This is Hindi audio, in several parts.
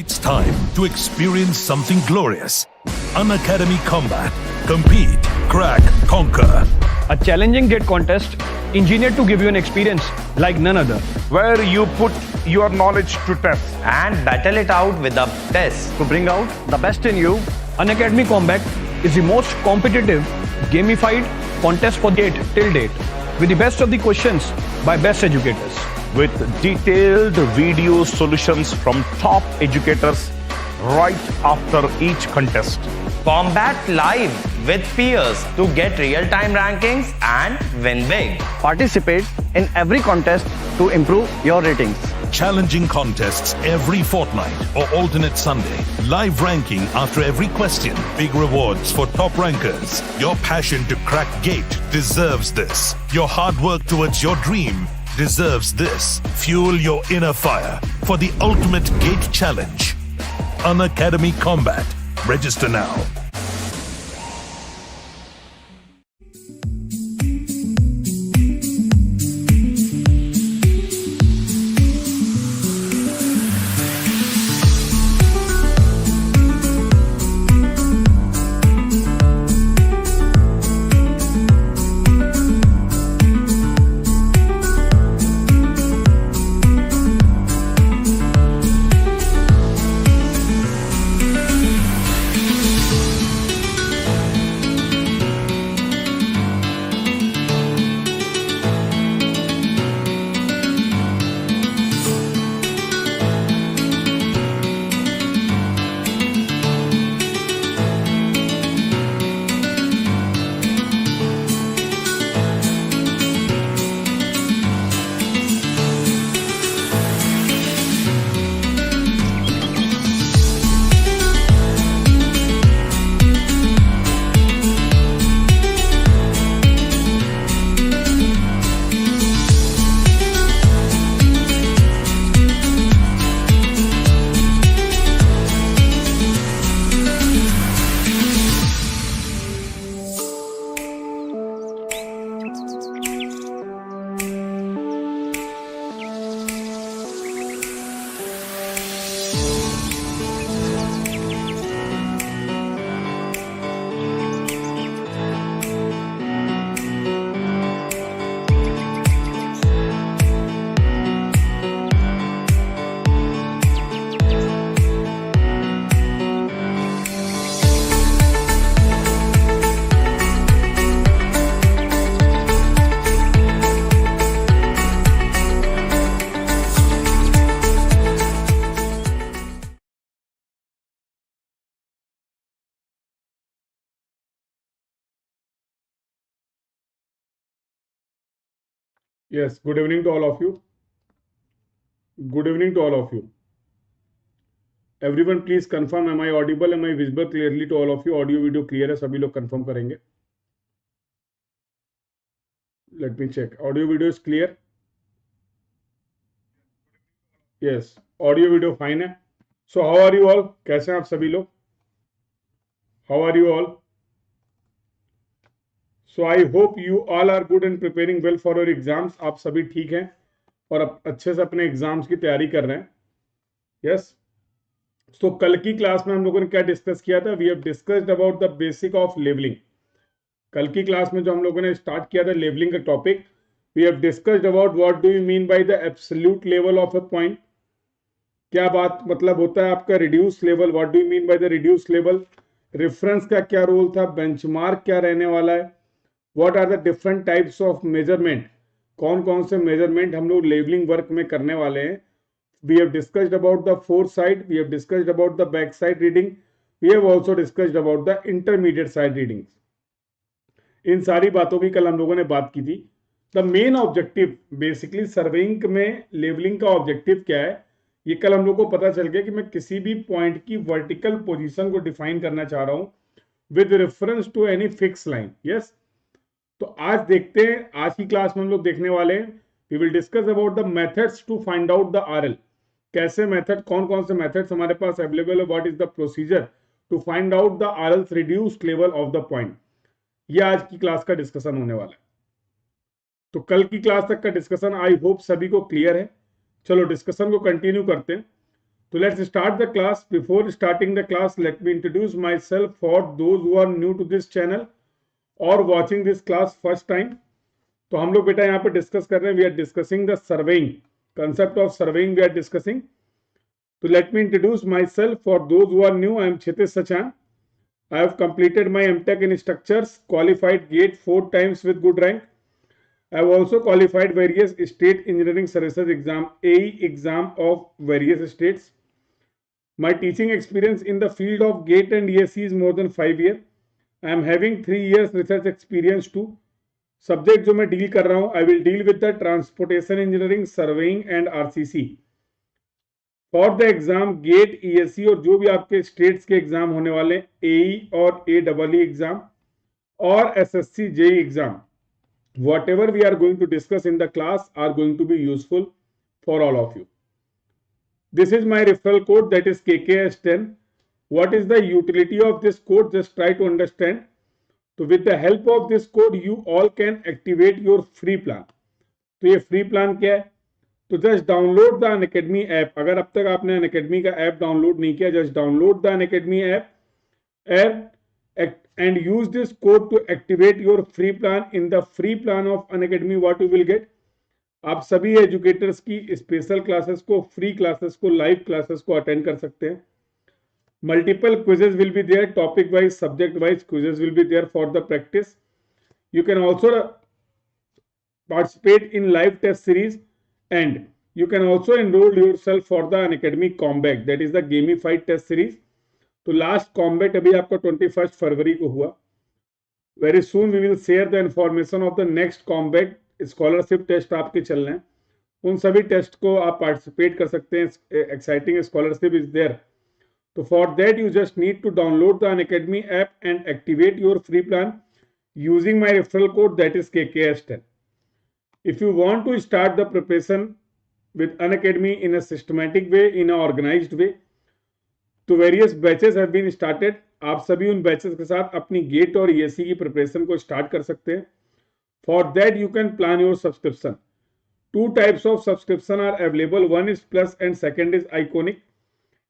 It's time to experience something glorious. Unacademy Combat. Compete, crack, conquer. A challenging gate contest engineered to give you an experience like none other. where you put your knowledge to test. and battle it out with a test. To bring out the best in you, Unacademy Combat is the most competitive, gamified contest for gate till date, with the best of the questions by best educators. With detailed video solutions from top educators right after each contest. Combat live with peers to get real-time rankings and win big. Participate in every contest to improve your ratings. Challenging contests every fortnight or alternate Sunday. Live ranking after every question. Big rewards for top rankers. Your passion to crack gate deserves this. Your hard work towards your dream deserves this. Fuel your inner fire for the ultimate gate challenge. Unacademy Combat. Register now. Yes, good evening to all of you. Good evening to all of you. Everyone please confirm, am I audible? Am I visible clearly to all of you? Audio video clear है, सभी लोग confirm करेंगे. Let me check. Audio video is clear. Yes, audio video fine है. So how are you all? कैसे हैं आप सभी लोग? How are you all? So I hope you all are good and preparing well for your exams. आप सभी ठीक हैं और अच्छे से अपने एग्जाम्स की तैयारी कर रहे हैं. यस. तो कल की क्लास में हम लोगों ने क्या डिस्कस किया था? We have discussed about the basic of levelling. कल की क्लास में जो हम लोगों ने स्टार्ट किया था लेवलिंग का topic, we have discussed about what do you mean by the absolute level of a point. क्या बात मतलब होता है आपका reduce level? What do you mean by the reduce level? Reference का क्या रोल था? बेंचमार्क क्या रहने वाला है? What are the different types of measurement? कौन कौन से मेजरमेंट हम लोग लेवलिंग वर्क में करने वाले हैं? We have discussed about the fore side, we have discussed about the back side reading, we have also discussed about the intermediate side readings. इन सारी बातों की कल हम लोगों ने बात की थी. The main objective basically surveying में लेवलिंग का ऑब्जेक्टिव क्या है, ये कल हम लोग को पता चल गया कि मैं किसी भी पॉइंट की वर्टिकल पोजीशन को डिफाइन करना चाह रहा हूं with reference to any fix line. Yes. तो आज देखते हैं, आज की क्लास में हम लोग देखने वाले हैं, we will discuss about the methods to find out the RL. कैसे मेथड, कौन कौन से मेथड्स हमारे पास अवेलेबल है, what is the procedure to find out the RLs reduced level of the point. ये आज की क्लास का डिस्कशन होने वाला है. तो कल की क्लास तक का डिस्कशन आई होप सभी को क्लियर है. चलो डिस्कशन को कंटिन्यू करते हैं. So let's start the class. Before starting the class, let me introduce myself for those who are new to this channel or watching this class first time. तो हम लोग बेटा यहाँ पे डिस्कस कर रहे हैं, we are discussing the surveying, concept of surveying we are discussing. तो let me introduce myself for those who are new. I am Kshitij Sachan. I have completed my MTech in structures, qualified GATE 4 times with good rank. I have also qualified various state engineering services exam, AE exam of various states. My teaching experience in the field of GATE and ESE is more than 5 years. I am having 3 years research experience too. Subject जो मैं डील कर रहा हूँ, I will deal with the transportation engineering, surveying and RCC. For the exam GATE ESE और जो भी आपके स्टेट्स के एग्जाम होने वाले AE और AEE एग्जाम और SSC JEE exam, whatever we are going to discuss in the class are going to be useful for all of you. This is my referral code, that is KKS10. What is the utility of this code? Just try to understand. So with the help of this code you all can activate your free plan. तो ये फ्री प्लान क्या है? तो just download the Unacademy app. अगर अब तक आपने अनअकैडमी का ऐप डाउनलोड नहीं किया, just download the Unacademy app and use this code to activate your free plan. In the free plan of Unacademy what you will get, आप सभी एजुकेटर्स की स्पेशल क्लासेस को, फ्री क्लासेस को, लाइव क्लासेस को अटेंड कर सकते हैं. Multiple quizzes will be there, topic wise, subject wise quizzes will be there for the practice. You can also participate in live test series and you can also enroll yourself for the Unacademy Combat, that is the gamified test series. तो लास्ट कॉम्बैट अभी आपका 21 फरवरी को हुआ. Very soon we will share the information of the next combat. Scholarship test आपके चल रहे हैं, उन सभी टेस्ट को आप पार्टिसिपेट कर सकते हैं. Exciting scholarship is there. तो for that you just need to download the Unacademy app and activate your free plan using my referral code, that is KKS10. If you want to start the preparation with Unacademy in a systematic way, in an organized way, तो various batches have been started. आप सभी उन batches के साथ अपनी GATE और ESE की preparation को start कर सकते हैं. For that you can plan your subscription. Two types of subscription are available. One is Plus and second is Iconic.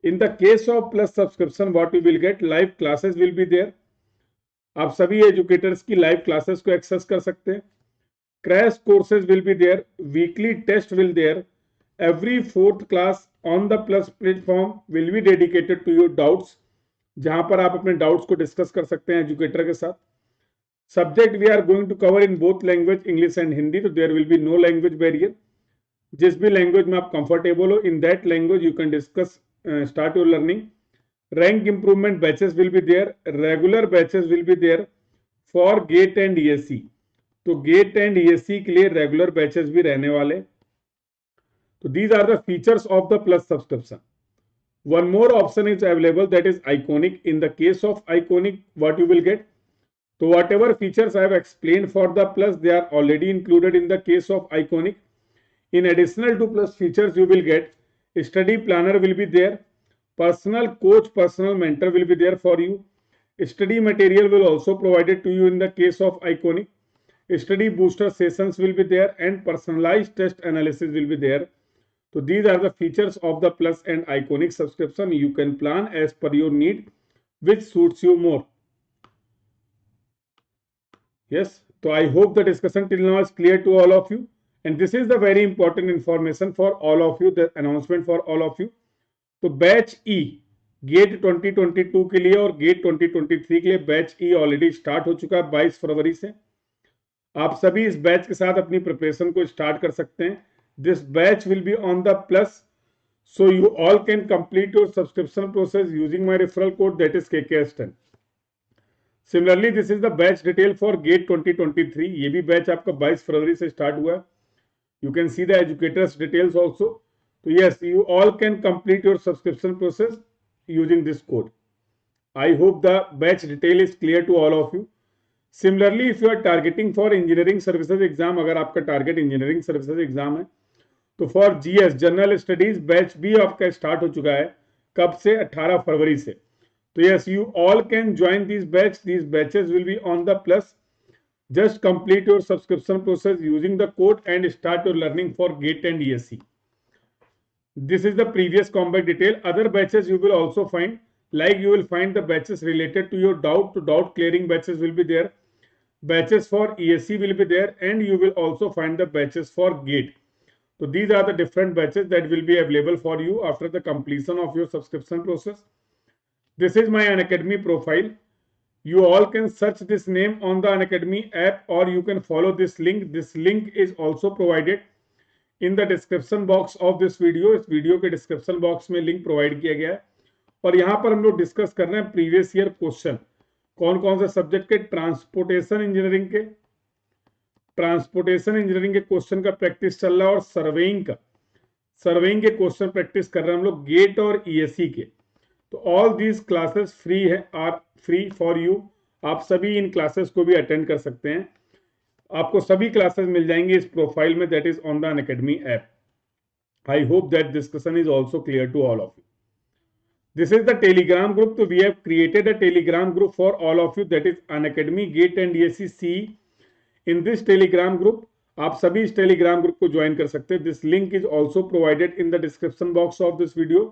In the case of Plus subscription, what you will get, live classes will be there. आप सभी educators की live classes को access कर सकते हैं. Crash courses will be there, weekly test will there. Every fourth class on the Plus platform will be dedicated to your doubts, जहां पर आप अपने डाउट्स को डिस्कस कर सकते हैं एजुकेटर के साथ. Subject we are going to cover in both language, English and Hindi. तो there will be no language barrier. जिस भी लैंग्वेज में आप कंफर्टेबल हो, in that language you can discuss, start your learning. Rank improvement batches will be there, regular batches will be there for GATE and ESE. तो गेट एंड ESE के लिए रेगुलर बैचेस भी रहने वाले. तो these are the features of the plus subscription. One more option is available, that is iconic. In the case of iconic what you will get, तो whatever features I have explained for the plus, they are already included in the case of iconic. In additional to plus features you will get study planner will be there, personal coach, personal mentor will be there for you. Study material will also provided to you in the case of iconic. Study booster sessions will be there and personalized test analysis will be there. So these are the features of the Plus and Iconic subscription. You can plan as per your need, which suits you more. Yes, so I hope the discussion till now is clear to all of you, and this is the very important information for all of you, the announcement for all of you. तो बैच E गेट 2022 के लिए और गेट 2023 के लिए बैच E ऑलरेडी स्टार्ट हो चुका है 22 फरवरी से. आप सभी इस बैच के साथ अपनी प्रिपरेशन को स्टार्ट कर सकते हैं. This batch will be on the plus, so you all can complete your subscription process using my referral code, that is KKS10. Similarly this is the batch detail for GATE 2023. ये भी बैच आपका 22 फरवरी से स्टार्ट हुआ है. You can see the educators details also. तो yes, you all can complete your subscription process using this code. I hope the batch detail is clear to all of you. Similarly if you are targeting for engineering services exam, अगर आपका टारगेट इंजीनियरिंग सर्विसेज एग्जाम है, तो for GS general studies batch भी आपका स्टार्ट हो चुका है. कब से? 18 फरवरी से. तो yes, you all can join this batch. these batches will be on the plus. Just complete your subscription process using the code and start your learning for GATE and ESE. This is the previous combat detail. Other batches you will also find, like you will find the batches related to your doubt to doubt clearing batches will be there. Batches for ESC will be there, and you will also find the batches for GATE. So these are the different batches that will be available for you after the completion of your subscription process. This is my Unacademy profile. You all can search this name on the Unacademy app, or you can follow this link. This link is also provided in the description box of this video. इस वीडियो के डिस्क्रिप्शन बॉक्स में लिंक प्रोवाइड किया गया है. और यहाँ पर हम लोग डिस्कस कर रहे हैं प्रीवियस ईयर क्वेश्चन. कौन कौन से सब्जेक्ट के? ट्रांसपोर्टेशन इंजीनियरिंग के क्वेश्चन का प्रैक्टिस चल रहा है, और सर्वेइंग के क्वेश्चन प्रैक्टिस कर रहे हैं हम लोग गेट और ईएससी के. तो ऑल दीज क्लासेस फ्री है, आर फ्री फॉर यू. आप सभी इन क्लासेस को भी अटेंड कर सकते हैं. आपको सभी क्लासेस मिल जाएंगे इस प्रोफाइल में, that is on the Unacademy app. I hope that discussion is also clear to all of you. This is the Telegram group. तो we have created a Telegram group for all of you, that is Unacademy GATE and ESC. In this Telegram group आप सभी इस टेलीग्राम ग्रुप को ज्वाइन कर सकते हैं. This link is also provided in the description box of this video.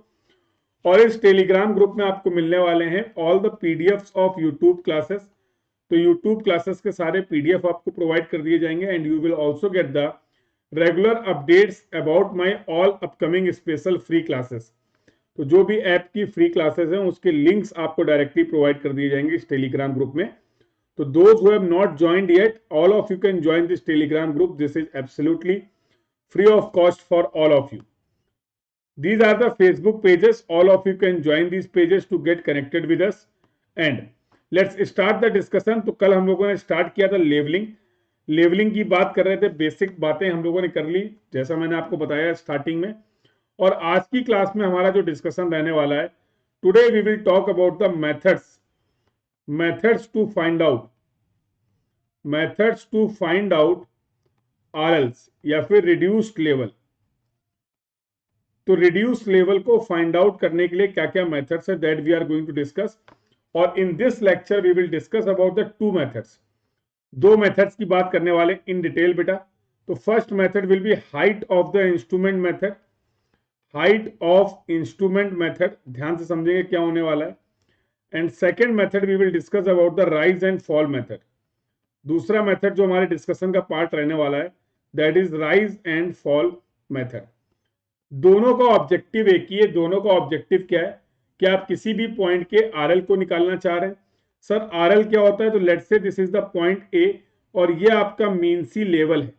और इस टेलीग्राम ग्रुप में आपको मिलने वाले हैं all the PDFs of YouTube classes. तो यूट्यूब क्लासेस के सारे PDF आपको प्रोवाइड कर दिए जाएंगे, and you will also get the regular updates about my all upcoming special free classes. तो जो भी ऐप की फ्री क्लासेस हैं उसके लिंक्स आपको डायरेक्टली प्रोवाइड कर दिए जाएंगे इस टेलीग्राम ग्रुप में. तो those who have not joined yet, all of you can join this Telegram group. This is absolutely free of cost for all of you. These are the Facebook pages. All of you can join these pages to get connected with us. And let's start the discussion. तो कल हम लोगों ने स्टार्ट किया था लेवलिंग की बात कर रहे थे. बेसिक बातें हम लोगों ने कर ली जैसा मैंने आपको बताया स्टार्टिंग में. और आज की क्लास में हमारा जो डिस्कशन रहने वाला है, today we will talk about the methods to find out RLs या फिर रिड्यूस्ड लेवल. तो रिड्यूस लेवल को फाइंड आउट करने के लिए क्या क्या मेथड्स है, that we are going to discuss. और in this lecture we will discuss about the two methods. दो मेथड्स की बात करने वाले इन डिटेल बेटा. तो first method will be height of the instrument method. ध्यान से समझेंगे क्या होने वाला है. And second method we will discuss about the rise and fall method. दूसरा मेथड जो हमारे डिस्कशन का पार्ट रहने वाला है, that is rise and fall method. दोनों का ऑब्जेक्टिव एक ही है. दोनों का ऑब्जेक्टिव क्या है कि आप किसी भी पॉइंट के RL को निकालना चाह रहे हैं. सर RL क्या होता है? तो let's say this is the point A, और ये आपका मीन सी लेवल है.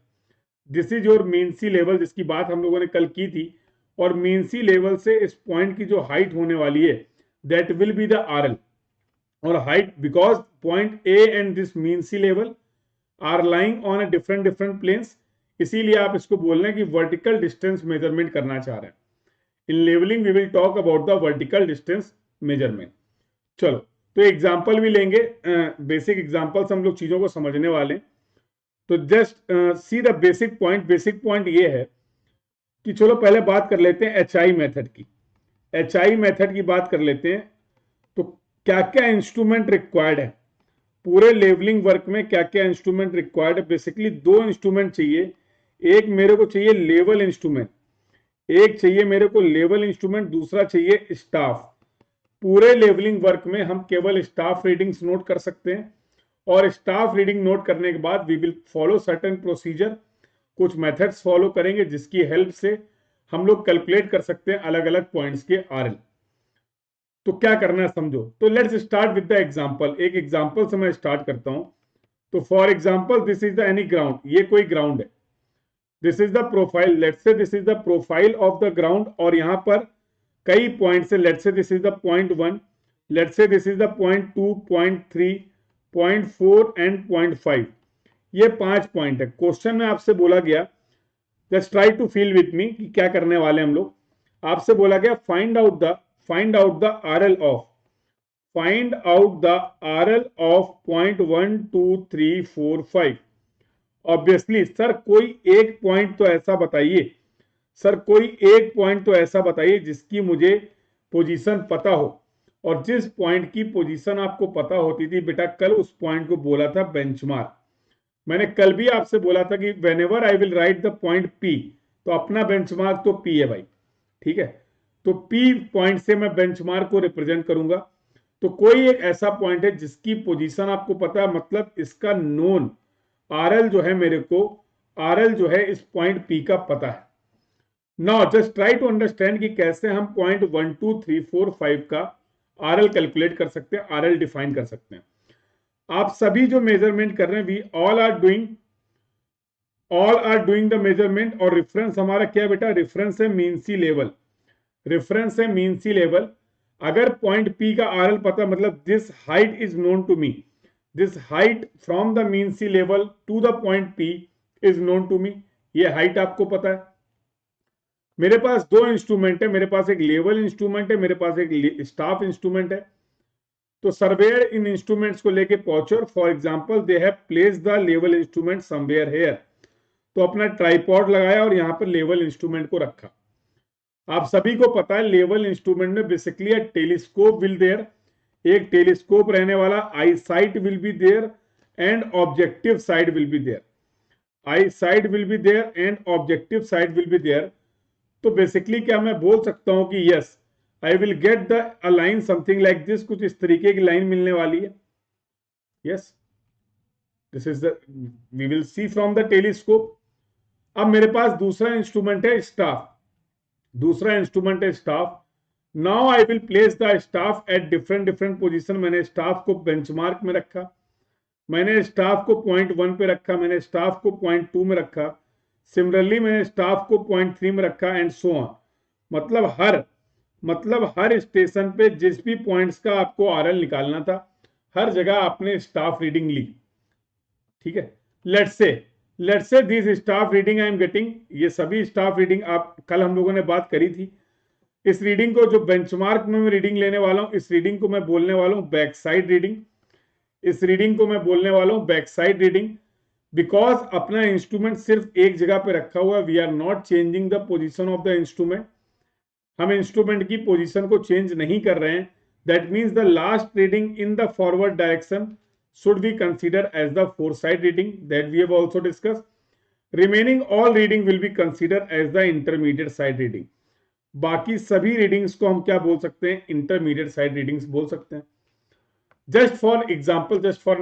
This is your mean sea level, जिसकी बात हम लोगों ने कल की थी. और मीन सी लेवल से इस पॉइंट की जो हाइट होने वाली है, that will be the RL. और height, because point A and this mean sea level are lying on a different planes, इसीलिए आप इसको बोल रहे हैं कि वर्टिकल डिस्टेंस मेजरमेंट करना चाह रहे हैं. In levelling we will talk about the vertical distance measurement. चलो तो एग्जांपल भी लेंगे, बेसिक एग्जांपल्स हम लोग चीजों को समझने वाले हैं. तो just see the basic point ये है कि चलो पहले बात कर लेते हैं HI मेथड की. HI मेथड की बात कर लेते हैं. तो क्या क्या इंस्ट्रूमेंट रिक्वायर्ड है पूरे लेवलिंग वर्क में, क्या क्या इंस्ट्रूमेंट रिक्वायर्ड है? बेसिकली दो इंस्ट्रूमेंट चाहिए. एक मेरे को चाहिए लेवल इंस्ट्रूमेंट, दूसरा चाहिए स्टाफ. पूरे लेवलिंग वर्क में हम केवल स्टाफ रीडिंग्स नोट कर सकते हैं, और स्टाफ रीडिंग नोट करने के बाद we will follow certain procedure. कुछ मेथड्स फॉलो करेंगे जिसकी हेल्प से हम लोग कैलकुलेट कर सकते हैं अलग अलग पॉइंट्स के RL. तो क्या करना है समझो. तो let's start with the example. एक एग्जांपल से मैं स्टार्ट करता हूं. तो for example this is the any ground. ये कोई ग्राउंड है. This is the profile. Let's say this is the profile of the ground, और यहां पर कई पॉइंट्स है. Let's say this is the point 1, let's say this is the point 2, point 3, point 4 and point 5. ये 5 पॉइंट है. क्वेश्चन में आपसे बोला गया, just try to feel with me कि क्या करने वाले हम लोग. आपसे बोला गया find out the RL of point 1, 2, 3, 4, 5. Obviously sir कोई एक पॉइंट तो ऐसा बताइए जिसकी मुझे पोजीशन पता हो. और जिस पॉइंट की पोजीशन आपको पता होती थी बेटा, कल उस पॉइंट को बोला था बेंचमार्क. मैंने कल भी आपसे बोला था कि whenever I will write the point P, तो अपना बेंचमार्क तो P है भाई. ठीक है, तो P पॉइंट से मैं बेंचमार्क को रिप्रेजेंट करूंगा। तो कोई एक ऐसा पॉइंट है जिसकी पोजीशन आपको पता है, मतलब इसका नोन RL जो है, मेरे को RL जो है इस पॉइंट P का पता है। Now just try to understand कि कैसे हम पॉइंट 1 2 3 4 5 का RL कैलकुलेट कर सकते हैं, RL डिफाइन कर सकते हैं। आप सभी जो मेजरमेंट कर रहे हैं, we all are doing the measurement. और रेफरेंस हमारा क्या है बेटा? रेफरेंस है मीन सी लेवल, रेफरेंस है मीन सी लेवल। अगर पॉइंट P का RL पता, मतलब this height is known to me, this height from the mean sea level to the point P is known to me, ये हाइट आपको पता है। मेरे पास दो इंस्ट्रूमेंट है, मेरे पास एक लेवल इंस्ट्रूमेंट है, मेरे पास एक स्टाफ इंस्ट्रूमेंट है। तो सर्वेयर इन इंस्ट्रूमेंट्स को लेके पहुंचे और for example they have placed the level instrument somewhere here, तो अपना ट्राइपॉड लगाया और यहां पर लेवल इंस्ट्रूमेंट को रखा। आप सभी को पता है लेवल इंस्ट्रूमेंट में basically a telescope will there, एक टेलीस्कोप रहने वाला, eye sight will be there and objective side will be there, eye side will be there and objective side will be there. तो बेसिकली क्या मैं बोल सकता हूं कि yes I will get the a line something like this, कुछ इस तरीके की लाइन मिलने वाली है। Yes, this is the we will see from the telescope. अब मेरे पास दूसरा इंस्ट्रूमेंट है स्टाफ, दूसरा इंस्ट्रूमेंट है staff. Now I will place the staff at different position. मैंने स्टाफ को बेंचमार्क में रखा, मैंने स्टाफ को पॉइंट 1 पे रखा, मैंने स्टाफ को पॉइंट 2 में रखा, सिमिलरली मैंने स्टाफ को पॉइंट 3 में रखा एंड सो ऑन। मतलब हर स्टेशन पे जिस भी पॉइंट्स का आपको RL निकालना था, हर जगह आपने स्टाफ रीडिंग ली। ठीक है, let's say this staff reading I am getting, ये सभी स्टाफ रीडिंग आप कल हम लोगों ने बात करी थी। इस रीडिंग को जो बेंचमार्क में मैं रीडिंग लेने वाला हूं, इस रीडिंग को मैं बोलने वाला हूं बैक साइड रीडिंग, इस रीडिंग को मैं बोलने वाला हूं बैक साइड रीडिंग। बिकॉज अपना इंस्ट्रूमेंट सिर्फ एक जगह पे रखा हुआ है, we are not changing the position of the instrument, हम इंस्ट्रूमेंट की पोजीशन को चेंज नहीं कर रहे हैं। That means the last reading in the forward direction should be considered as the foresight reading that we have also discussed. Remaining all reading will be considered as the intermediate side reading. बाकी सभी रीडिंग्स को हम क्या बोल सकते हैं? इंटरमीडिएट साइड रीडिंग्स बोल सकते हैं। Just for an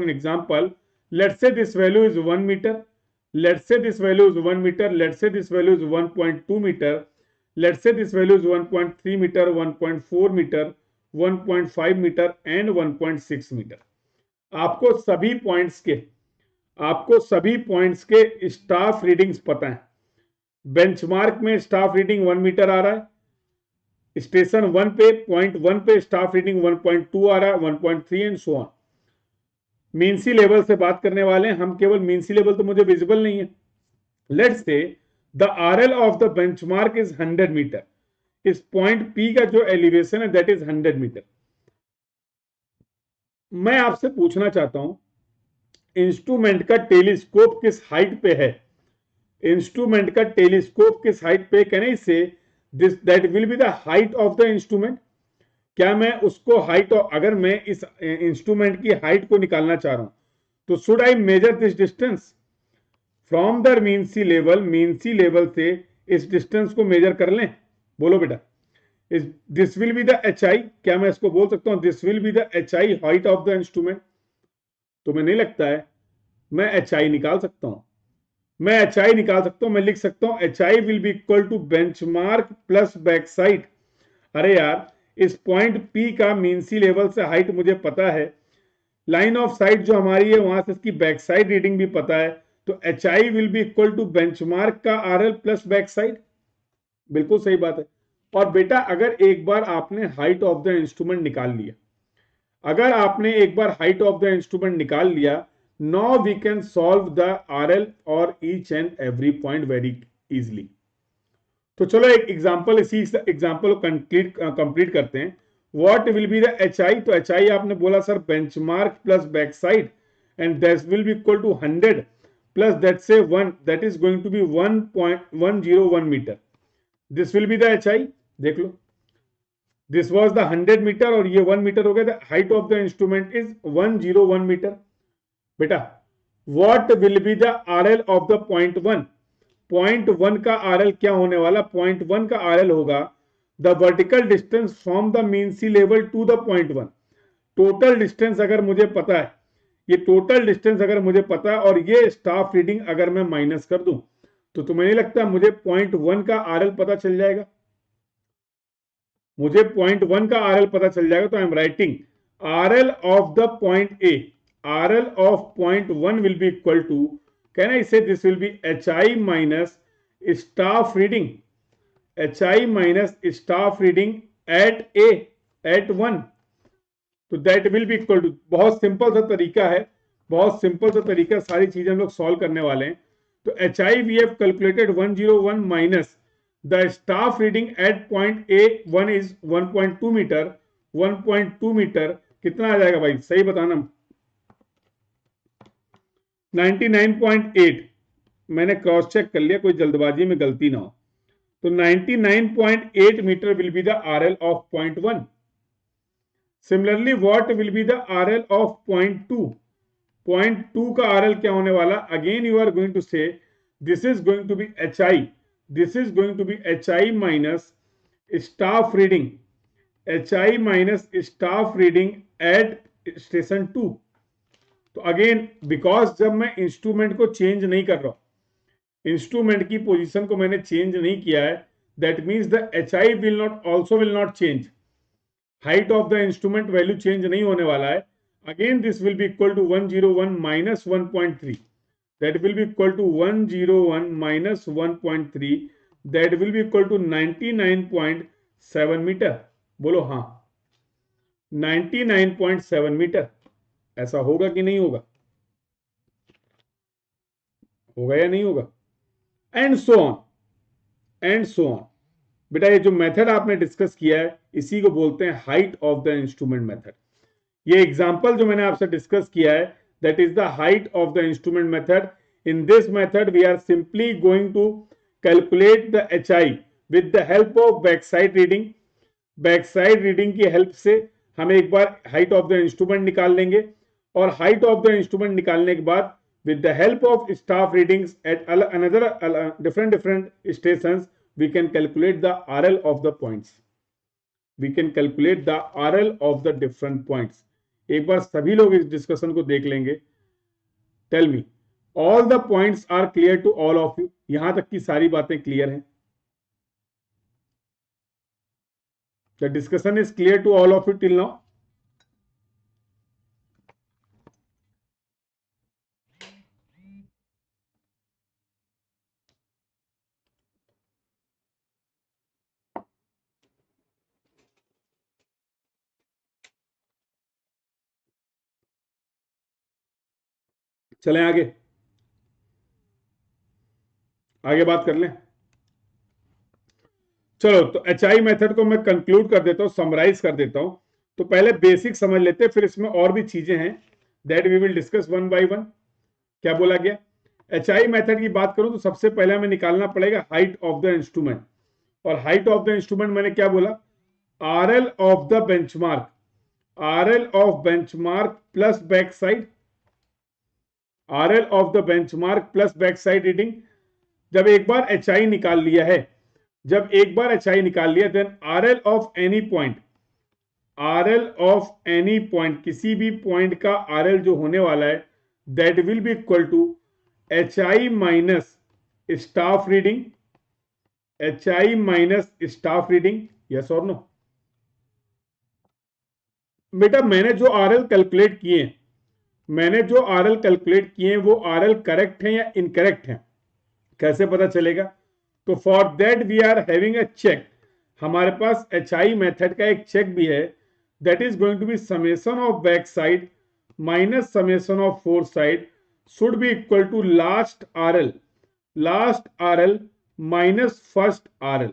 example, let's say this value is 1 meter, let's say this value is 1 meter, let's say this value is 1.2 meter, let's say this value is 1.3 meter, 1.4 meter, 1.5 meter and 1.6 meter। आपको सभी पॉइंट्स के स्टाफ रीडिंग्स पता है। बेंचमार्क में स्टाफ रीडिंग 1 मीटर आ रहा है, स्टेशन 1 पे पॉइंट 1 पे स्टाफ रीडिंग 1.2 आ रहा है, 1.3 and so on. Mean sea level से बात करने वाले हैं हम, केवल मीन सी लेवल तो मुझे विजिबल नहीं है। Let's say the RL of the benchmark is 100 metre, इस पॉइंट P का जो एलिवेशन है दैट इज 100 मीटर। मैं आपसे पूछना चाहता हूं, इंस्ट्रूमेंट का टेलीस्कोप किस हाइट पे है? इंस्ट्रूमेंट का टेलीस्कोप किस हाइट पे? Can I say this that will be the height of the instrument? क्या मैं उसको हाइट, अगर मैं इस इंस्ट्रूमेंट की हाइट को निकालना चाह रहा हूं तो should I measure this distance from the mean sea level? Mean sea level से इस डिस्टेंस को मेजर कर लें? बोलो बेटा, this will be the HI। क्या मैं इसको बोल सकता हूं this will be the HI height of the instrument? तुम्हें नहीं लगता है? मैं HI निकाल सकता हूं, मैं लिख सकता हूं HI will be equal to benchmark plus back side. अरे यार, इस पॉइंट P का मीन सी लेवल से हाइट मुझे पता है, लाइन ऑफ साइट जो हमारी है वहां से इसकी बैक साइड रीडिंग भी पता है, तो HI will be equal to benchmark का RL प्लस बैक साइड। बिल्कुल सही बात है। और बेटा, अगर एक बार आपने हाइट ऑफ द इंस्ट्रूमेंट निकाल लिया, now we can solve the RL और each and every point very easily. तो चलो एक एग्जांपल, इसी एग्जांपल को कंप्लीट करते हैं। What will be the HI? तो HI आपने बोला sir benchmark plus back side and that will be equal to 100 plus that से 1, that is going to be 1.101 metre. This will be the HI। देख लो, दिस वाज द 100 मीटर और ये 1 मीटर हो गया। The height of the instrument is 101 metre. बेटा, what will be the RL of the point 1? Point 1 का RL क्या होने वाला? पॉइंट 1 का RL होगा the vertical distance from the mean sea level to the point 1। Total distance अगर मुझे पता है, ये टोटल डिस्टेंस अगर मुझे पता है और ये स्टाफ रीडिंग अगर मैं माइनस कर दूं, तो तुम्हें नहीं लगता मुझे पॉइंट 1 का आरएल पता चल जाएगा? मुझे पॉइंट 1 का आरएल पता चल जाएगा, तो I am writing RL of the point A, RL of point 1 will be equal to, can I say this will be HI minus staff reading, HI minus staff reading at A, at 1, तो that will be equal to, बहुत सिंपल सा तरीका है, बहुत सिंपल सा तरीका, सारी चीजें हम लोग सॉल्व करने वाले हैं। तो HI we have calculated 101 minus the staff reading at point A 1 is 1.2 metre, 1.2 metre कितना आ जाएगा भाई, सही बताना। 99.8, मैंने क्रॉस चेक कर लिया, कोई जल्दबाजी में गलती ना हो। तो 99.8 metre will be the RL of point 1। Similarly what will be the RL of point 2? Point 2 का आरएल क्या होने वाला? Again you are going to say this is going to be HI, this is going to be HI minus staff reading, HI minus staff reading at station 2। तो अगेन बिकॉज जब मैं इंस्ट्रूमेंट को चेंज नहीं कर रहा हूं, इंस्ट्रूमेंट की पोजीशन को मैंने चेंज नहीं किया है, that means the HI will not change, height of the instrument value change नहीं होने वाला है। Again this will be equal to 101 minus 1.3, that will be equal to 101 minus 1.3, that will be equal to 99.7 metre. बोलो हाँ, 99.7 मीटर। ऐसा होगा कि नहीं होगा? होगा या नहीं होगा? And so on, and so on. बेटा ये जो मेथड आपने डिस्कस किया है, इसी को बोलते हैं height of the instrument method. ये एग्जांपल जो मैंने आपसे डिस्कस किया है, that is the height of the instrument method. In this method we are simply going to calculate the HI with the help of back side reading. Back side reading की हेल्प से हम एक बार हाइट ऑफ द इंस्ट्रूमेंट निकाल लेंगे, और हाइट ऑफ द इंस्ट्रूमेंट निकालने के बाद with the help of staff readings at another different stations, we can calculate the RL of the points. We can calculate the RL of the different points. एक बार सभी लोग इस डिस्कशन को देख लेंगे। Tell me, all the points are clear to all of you? यहां तक की सारी बातें क्लियर हैं? The discussion is clear to all of you till now? चलें आगे, आगे बात कर लें। चलो तो HI मेथड को मैं कंक्लूड कर देता हूं, समराइज कर देता हूं। तो पहले बेसिक समझ लेते हैं, फिर इसमें और भी चीजें हैं that we will discuss one by one. क्या बोला गया? HI मेथड की बात करूं तो सबसे पहले हमें निकालना पड़ेगा हाइट ऑफ द इंस्ट्रूमेंट। और हाइट ऑफ द इंस्ट्रूमेंट मैंने क्या बोला? RL of the benchmark, RL of benchmark plus back side, RL of the benchmark plus back side reading. जब एक बार HI निकाल लिया है, जब एक बार HI निकाल लिया, then RL of any point, RL of any point, किसी भी पॉइंट का RL जो होने वाला है, that will be equal to HI minus staff reading, HI minus staff reading. Yes और नो? बेटा मैंने जो RL कैलकुलेट किए हैं, मैंने जो RL कैलकुलेट किए हैं, वो RL करेक्ट है या इनकरेक्ट है, कैसे पता चलेगा? तो for that we are having a check. हमारे पास HI मेथड का एक चेक भी है, that is going to be summation of back side minus summation of fore side should be equal to last RL, last RL minus first RL,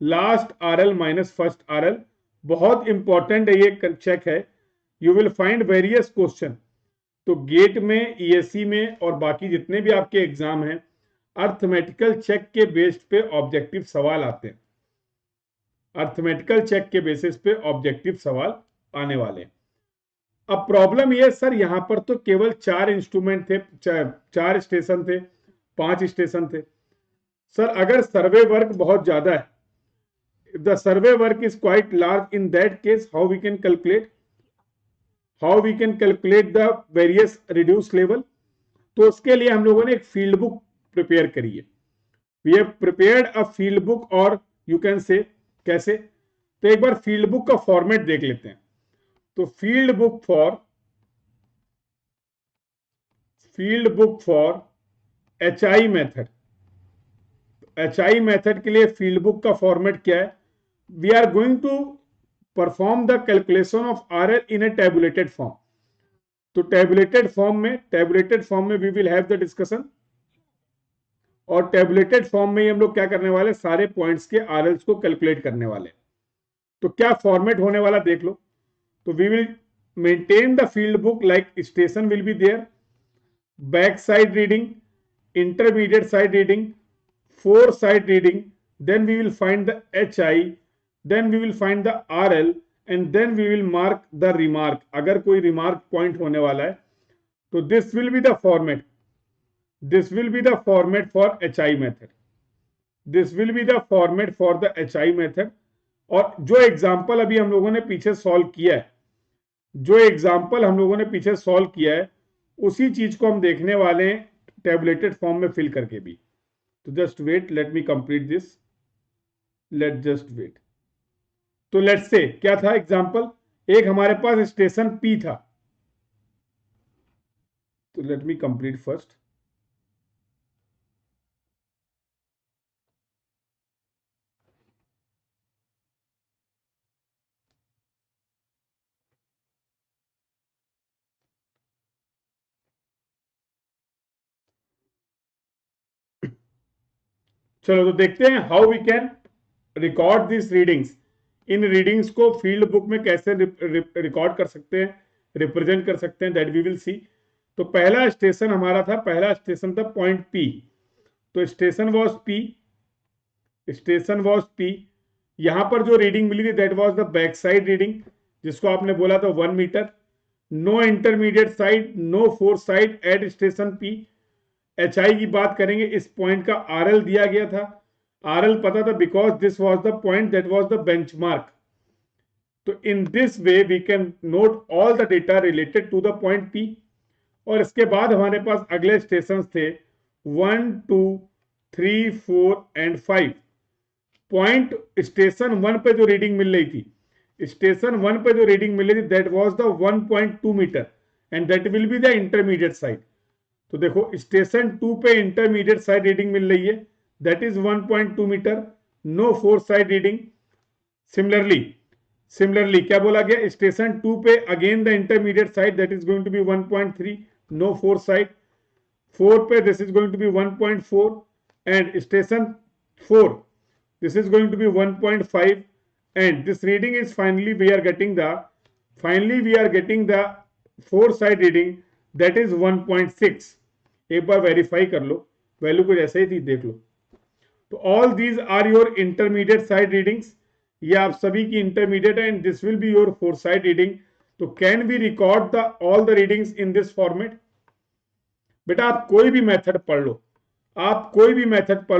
last RL minus first RL। बहुत इंपॉर्टेंट है ये चेक है, you will find various question. तो गेट में, ESE में और बाकी जितने भी आपके एग्जाम हैं, अर्थमेटिकल चेक के बेस पे ऑब्जेक्टिव सवाल आते हैं, अर्थमेटिकल चेक के बेसिस पे ऑब्जेक्टिव सवाल आने वाले हैं। अब प्रॉब्लम ये सर, यहां पर तो केवल 4 इंस्ट्रूमेंट थे, 4 स्टेशन थे, 5 स्टेशन थे। सर अगर सर्वे वर्क बहुत ज्यादा है, if the survey work is quite large, in that case how we can calculate the various reduced level? तो उसके लिए हम लोगों ने एक फील्ड बुक प्रिपेयर करी है. We have prepared a field book, और यू कैन से कैसे, तो एक बार फील्ड बुक का फॉर्मेट देख लेते हैं. तो field book for HI method. HI method के लिए फील्ड बुक का फॉर्मेट क्या है? We are going to perform the calculation of RL in a tabulated form. तो टेबुलेटेड फॉर्म में we will have the discussion, और टेबुलेटेड फॉर्म में ही हम लोग क्या करने वाले, सारे पॉइंट्स के RLs को कैलकुलेट करने वाले. तो क्या फॉर्मेट होने वाला देख लो. तो we will maintain the field book like station will be there, back side reading, intermediate side reading, 4 side reading, then we will find the HI, then we will find the RL, and then we will mark the remark. अगर कोई remark point होने वाला है तो this will be the format. This will be the format for HI method. This will be the format for the HI method. और जो एग्जाम्पल अभी हम लोगों ने पीछे सॉल्व किया है, उसी चीज को हम देखने वाले हैं टेबुलेटेड फॉर्म में फिल करके भी. तो just wait, let me complete this, just wait. तो लेट्स से क्या था एग्जांपल, एक हमारे पास स्टेशन P था. तो लेट मी कंप्लीट फर्स्ट. चलो तो देखते हैं how we can record this readings. इन रीडिंग्स को फील्ड बुक में कैसे रिकॉर्ड कर सकते हैं, रिप्रेजेंट कर सकते हैं, दैट वी विल सी. तो पहला स्टेशन हमारा था, पॉइंट P. तो स्टेशन वॉज P. यहां पर जो रीडिंग मिली थी that was the back side reading, जिसको आपने बोला था 1 metre. No intermediate side, no fourth side at station P. HI की बात करेंगे, इस पॉइंट का RL दिया गया था. RL पता था because this was the point that was the benchmark. तो in this way we can note all the data related to the point P. और इसके बाद हमारे पास अगले स्टेशन थे 1, 2, 3, 4 एंड 5. पॉइंट स्टेशन 1 पे जो रीडिंग मिल रही थी, that was the 1.2 metre, and that will be the intermediate side. तो देखो स्टेशन 2 पे इंटरमीडिएट साइड रीडिंग मिल रही है, that is 1.2 metre. No fourth side reading. Similarly क्या बोला गया, स्टेशन 2 पे again the intermediate side that is going to be 1.3, no fourth side. 4 पे this is going to be 1.4, and station 4 this is going to be 1.5, and this reading is finally we are getting the fourth side reading that is 1.6. एक बार वेरीफाई कर लो, वैल्यू कुछ ऐसे ही थी, देख लो. तो all these are your intermediate side readings. ये आप सभी की इंटरमीडिएट है, and this will be your fourth side reading. तो can we record the all the readings in this format? बेटा आप कोई भी मेथड पढ़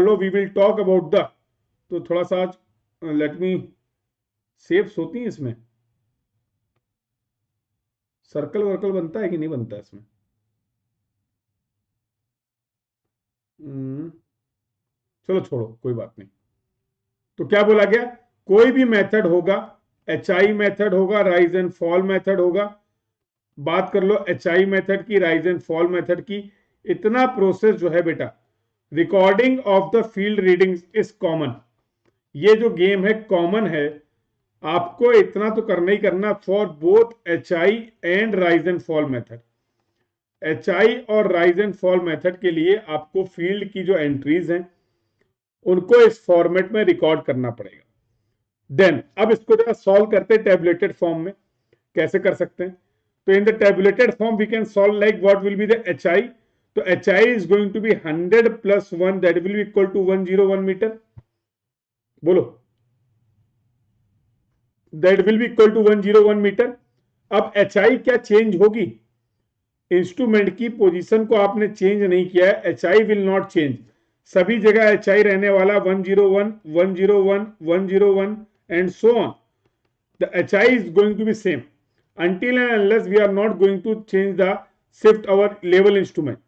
लो, we will talk about the. तो थोड़ा सा लेट मी, शेप्स होती हैं इसमें, सर्कल वर्कल बनता है कि नहीं बनता इसमें? चलो छोड़ो, कोई बात नहीं. तो क्या बोला गया, कोई भी मेथड होगा, HI मेथड होगा, राइज एंड फॉल मेथड होगा. बात कर लो HI मेथड की, राइज एंड फॉल मेथड की. इतना प्रोसेस जो है बेटा, recording of the field readings is common. ये जो गेम है कॉमन है, आपको इतना तो करना ही करना for both HI and rise and fall method. HI और राइज एंड फॉल मेथड के लिए आपको फील्ड की जो एंट्रीज हैं उनको इस फॉर्मेट में रिकॉर्ड करना पड़ेगा. देन अब इसको जरा सॉल्व करते हैं टेबुलेटेड फॉर्म में. कैसे कर सकते हैं? तो in the tabulated form we can solve like what will be the HI. तो HI is going to be 100 plus 1 that will be equal to 101 metre. बोलो, that will be equal to 101 metre. अब HI क्या चेंज होगी? इंस्ट्रूमेंट की पोजीशन को आपने चेंज नहीं किया है, HI विल नॉट चेंज. सभी जगह HI रहने वाला 101, 101, 101 and so on. The HI is going to be same until and unless we are not going to change the shift our level instrument.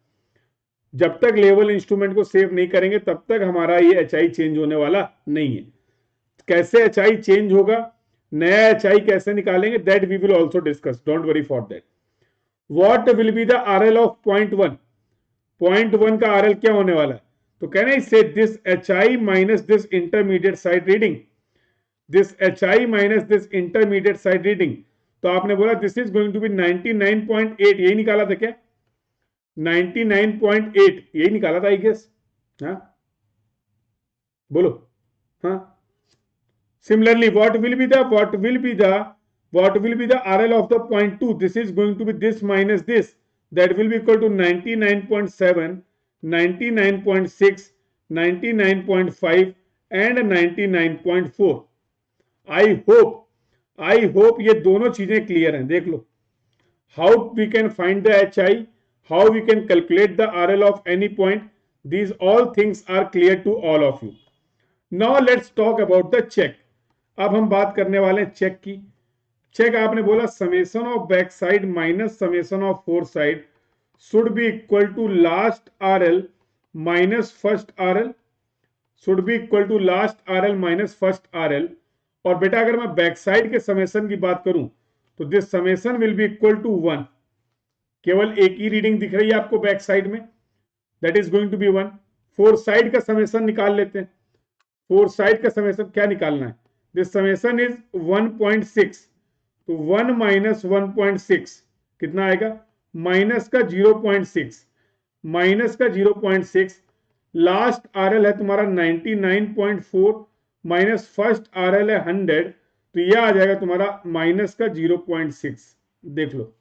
जब तक लेवल इंस्ट्रूमेंट को सेव नहीं करेंगे तब तक हमारा ये HI चेंज होने वाला नहीं है. कैसे HI चेंज होगा, नया HI कैसे निकालेंगे, that we will also discuss, don't worry for that. What will be the RL of 0.1. 0.1 का RL क्या होने वाला है, तो can I say this HI minus this intermediate side reading, this HI minus this intermediate side reading. तो आपने बोला this is going to be 99.8, यही निकाला था क्या, 99.8 यही निकाला था आई गेस. हाँ बोलो. हाँ similarly what will be the RL of the 0.2, this is going to be this minus this, that will be equal to 99.7, 99.6, 99.5 and 99.4. I hope ये दोनों चीजें क्लियर हैं. देख लो, how we can find the HI, how we can calculate the RL of any point, these all things are clear to all of you. Now let's talk about the check. अब हम बात करने वाले हैं चेक की. चेक आपने बोला summation of back side minus summation of fore side should be equal to last RL minus first RL, should be equal to last RL minus first RL. और बेटा अगर मैं बैक साइड के समेशन की बात करूं तो this summation will be equal to 1. केवल एक ही रीडिंग दिख रही है आपको बैक साइड में, that is going to be 1. Fore side का समेशन निकाल लेते हैं. फोर साइड का समेशन क्या निकालना है, दिस समेशन इज 1.6, तो 1 माइनस 1.6 कितना आएगा, माइनस का 0.6, माइनस का 0.6. लास्ट RL है तुम्हारा 99.4 माइनस फर्स्ट RL है 100, तो यह आ जाएगा तुम्हारा माइनस का 0.6. देख लो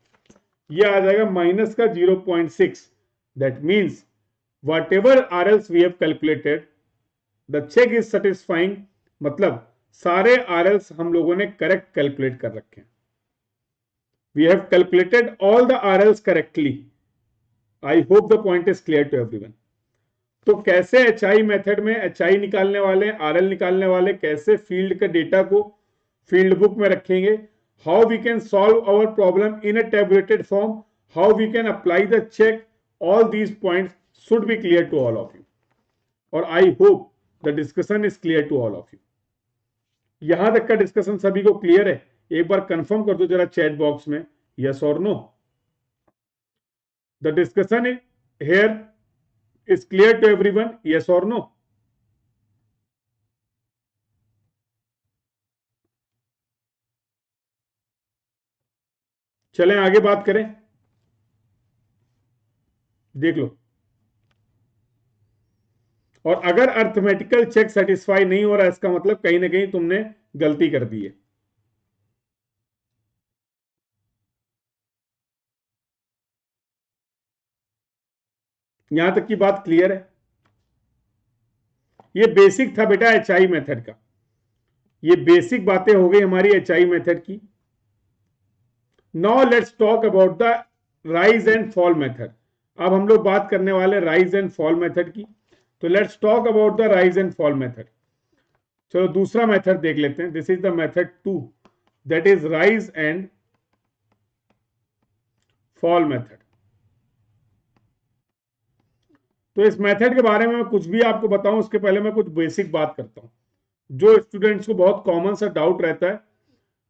यह आ जाएगा माइनस का 0.6. That means whatever RLs we have calculated the check is satisfying. मतलब सारे RLs हम लोगों ने करेक्ट कैलकुलेट कर रखे हैं. We have calculated all the RLs correctly. I hope the point is clear to everyone. तो कैसे HI मेथड में HI निकालने वाले, RL निकालने वाले, कैसे फील्ड के डेटा को फील्ड बुक में रखेंगे, how we can solve our problem in a tabulated form, how we can apply the check, all these points should be clear to all of you. और I hope the discussion is clear to all of you. यहां तक का डिस्कशन सभी को क्लियर है? एक बार कंफर्म कर दो जरा चैट बॉक्स में, यस और no. The discussion here is clear to everyone, yes और नो. चलें आगे बात करें. देख लो, और अगर अर्थमेटिकल चेक सेटिस्फाई नहीं हो रहा है इसका मतलब कहीं ना कहीं तुमने गलती कर दी है. यहां तक की बात क्लियर है? ये बेसिक था बेटा HI मेथड का. ये बेसिक बातें हो गई हमारी HI मेथड की. Now let's talk about the rise and fall method. अब हम लोग बात करने वाले राइज एंड फॉल मेथड की. तो let's talk about the rise and fall method. चलो दूसरा मेथड देख लेते हैं. This is the method 2, that is rise and fall method. तो इस मेथड के बारे में मैं कुछ भी आपको बताऊं उसके पहले मैं कुछ बेसिक बात करता हूं जो स्टूडेंट्स को बहुत कॉमन सा डाउट रहता है,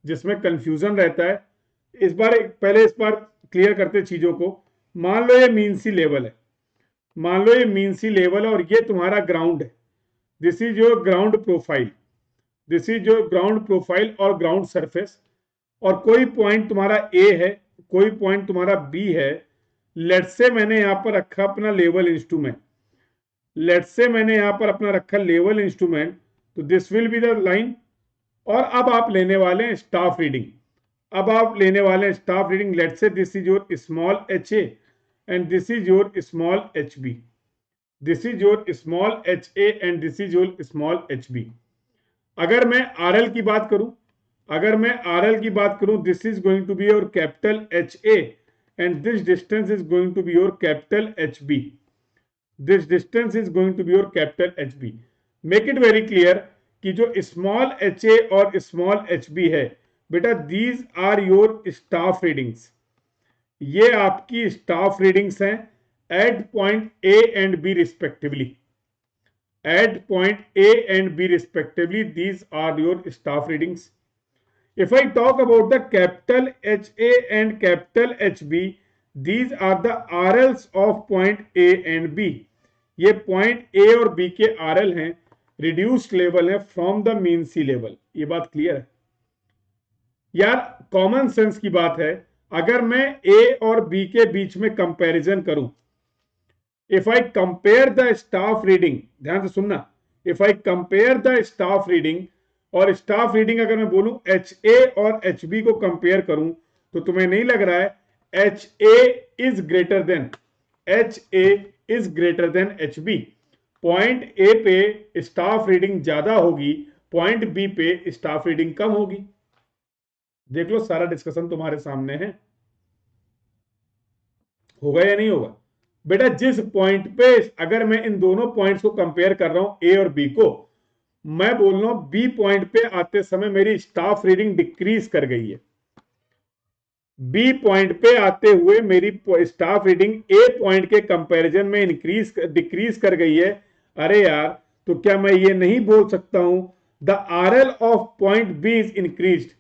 जिसमें कंफ्यूजन रहता है. इस बार क्लियर करते चीजों को. मान लो ये मीन सी लेवल है, मान लो ये मीन सी लेवल है और ये तुम्हारा ग्राउंड है. This is your ground profile, this is your ground profile और ग्राउंड सरफेस. और कोई पॉइंट तुम्हारा A है, कोई पॉइंट तुम्हारा B है. लेट्स से मैंने यहां पर रखा अपना लेवल इंस्ट्रूमेंट, लेट्स से मैंने यहां पर अपना रखा लेवल इंस्ट्रूमेंट. तो this will be the line. और अब आप लेने वाले हैं स्टाफ रीडिंग. अब आप लेने वाले हैं staff reading. Let's say this is your small HA and this is your small HB. This is your small HA and this is your small HB. अगर मैं RL की बात करूं, अगर मैं RL की बात करूं, this is going to be your capital HA and this distance is going to be your capital HB. This distance is going to be your capital H B. Make it very clear कि जो स्मॉल एच ए और स्मॉल एच बी है बेटा, these are your staff readings. ये आपकी स्टाफ रीडिंग्स हैं at point A and B respectively. At point A and B respectively, these are your staff readings. If I talk about the capital HA and capital HB, these are the RLs of point A and B. ये point A और B के RL हैं, reduced level है from the mean sea level. ये बात क्लियर है यार? कॉमन सेंस की बात है। अगर मैं A और B के बीच में कंपैरिजन करूं, if I compare the staff reading, ध्यान से सुनना, if I compare the staff reading, और staff reading अगर मैं बोलूं HA और HB को कंपेयर करूं, तो तुम्हें नहीं लग रहा है HA is greater than HB। Point A पे स्टाफ रीडिंग ज्यादा होगी, पॉइंट B पे स्टाफ रीडिंग कम होगी। देख लो, सारा डिस्कशन तुम्हारे सामने है। होगा या नहीं होगा बेटा? जिस पॉइंट पे अगर मैं इन दोनों पॉइंट्स को कंपेयर कर रहा हूं, ए और बी को, मैं बोल रहा हूं बी पॉइंट पे आते समय मेरी स्टाफ रीडिंग डिक्रीज कर गई है। बी पॉइंट पे आते हुए मेरी स्टाफ रीडिंग ए पॉइंट के कंपैरिजन में डिक्रीज कर गई है। अरे यार, तो क्या मैं ये नहीं बोल सकता हूं the RL of point B is increased?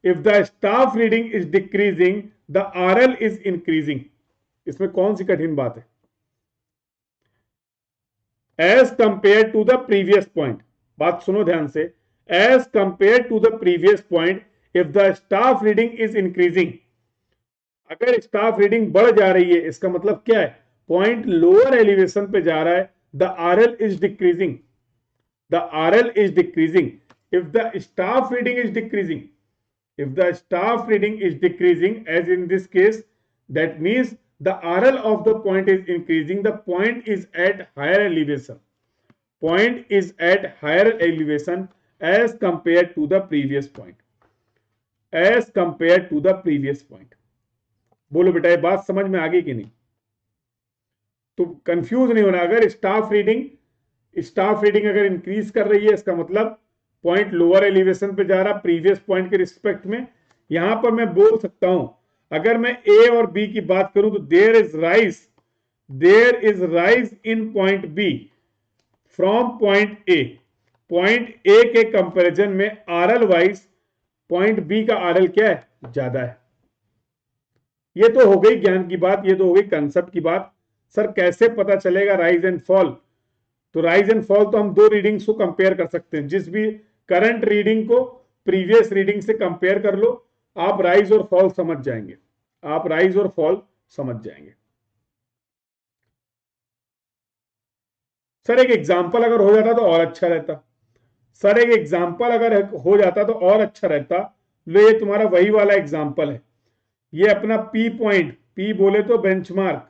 If the staff reading is decreasing, the RL is increasing. इसमें कौन सी कठिन बात है? As compare to the previous point, बात सुनो ध्यान से, as compare to the previous point, if the staff reading is increasing, अगर स्टाफ रीडिंग बढ़ जा रही है, इसका मतलब क्या है? पॉइंट लोअर एलिवेशन पे जा रहा है, the RL is decreasing, the RL is decreasing. If the staff reading is decreasing, if the staff reading is decreasing, as in this case, that means the RL of the point is increasing, the point is at higher elevation, point is at higher elevation as compared to the previous point, as compared to the previous point। बोलो बेटा, ये बात समझ में आ गई कि नहीं? तो कंफ्यूज नहीं होना। अगर स्टाफ रीडिंग अगर इंक्रीज कर रही है, इसका मतलब पॉइंट लोअर एलिवेशन पे जा रहा प्रीवियस पॉइंट के रिस्पेक्ट में। यहां पर मैं बोल सकता हूं, अगर मैं ए और बी की बात करूं, तो there is rise in point B from point A. Point A के कंपैरिजन में आरएल वाइज पॉइंट बी का आरएल क्या है? ज्यादा है। ये तो हो गई ज्ञान की बात, ये तो हो गई कंसेप्ट की बात। सर कैसे पता चलेगा राइज एंड फॉल? तो राइज एंड फॉल तो हम दो रीडिंग्स को कंपेयर कर सकते हैं। जिस भी करंट रीडिंग को प्रीवियस रीडिंग से कंपेयर कर लो, आप राइज और फॉल समझ जाएंगे, आप राइज और फॉल समझ जाएंगे। सर एक एग्जांपल अगर हो जाता तो और अच्छा रहता। सर एक एग्जांपल अगर हो जाता तो और अच्छा रहता। लो, ये तुम्हारा वही वाला एग्जांपल है। ये अपना पी पॉइंट, पी बोले तो बेंचमार्क,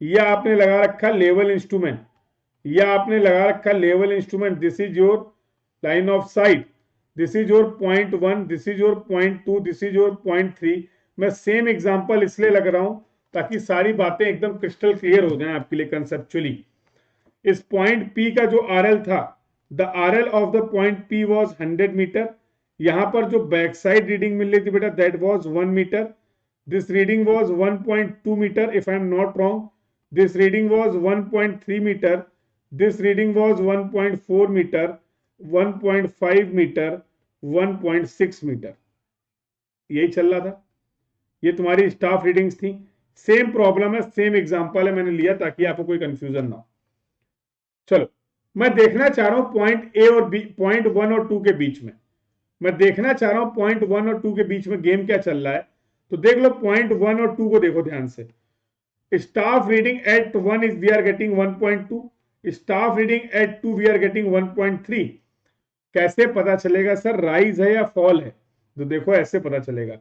या आपने लगा रखा लेवल इंस्ट्रूमेंट, या आपने लगा रखा level instrument. This is your line of site, this is your point 1, this is your point 2, this is your point 3। मैं सेम एग्जांपल इसलिए लग रहा हूं ताकि सारी बातें एकदम क्रिस्टल क्लियर हो जाएं आपके लिए कंसेप्चुअली। इस पॉइंट P का जो RL था, the RL of the point P was 100 metre. यहां पर जो बैक साइड रीडिंग मिल रही थी बेटा, that was 1 metre. This reading was 1.2 metre if I am not wrong. This reading was 1.3 metre. This reading was 1.4 metre, 1.5 metre, 1.6 metre. यही चल रहा था। ये तुम्हारी स्टाफ रीडिंग्स थी। सेम प्रॉब्लम है, सेम एग्जांपल है, मैंने लिया ताकि आपको कोई कंफ्यूजन ना हो। चलो, मैं देखना चाह रहा हूं पॉइंट ए और बी, पॉइंट 1 और 2 के बीच में। मैं देखना चाह रहा हूं पॉइंट 1 और 2 के बीच में गेम क्या चल रहा है। तो देख लो, पॉइंट 1 और 2 को देखो ध्यान से। Staff reading at 1 is we are getting 1.2, staff reading at 2 we are getting 1.3। कैसे पता चलेगा सर राइज है या फॉल है? तो देखो ऐसे पता चलेगा,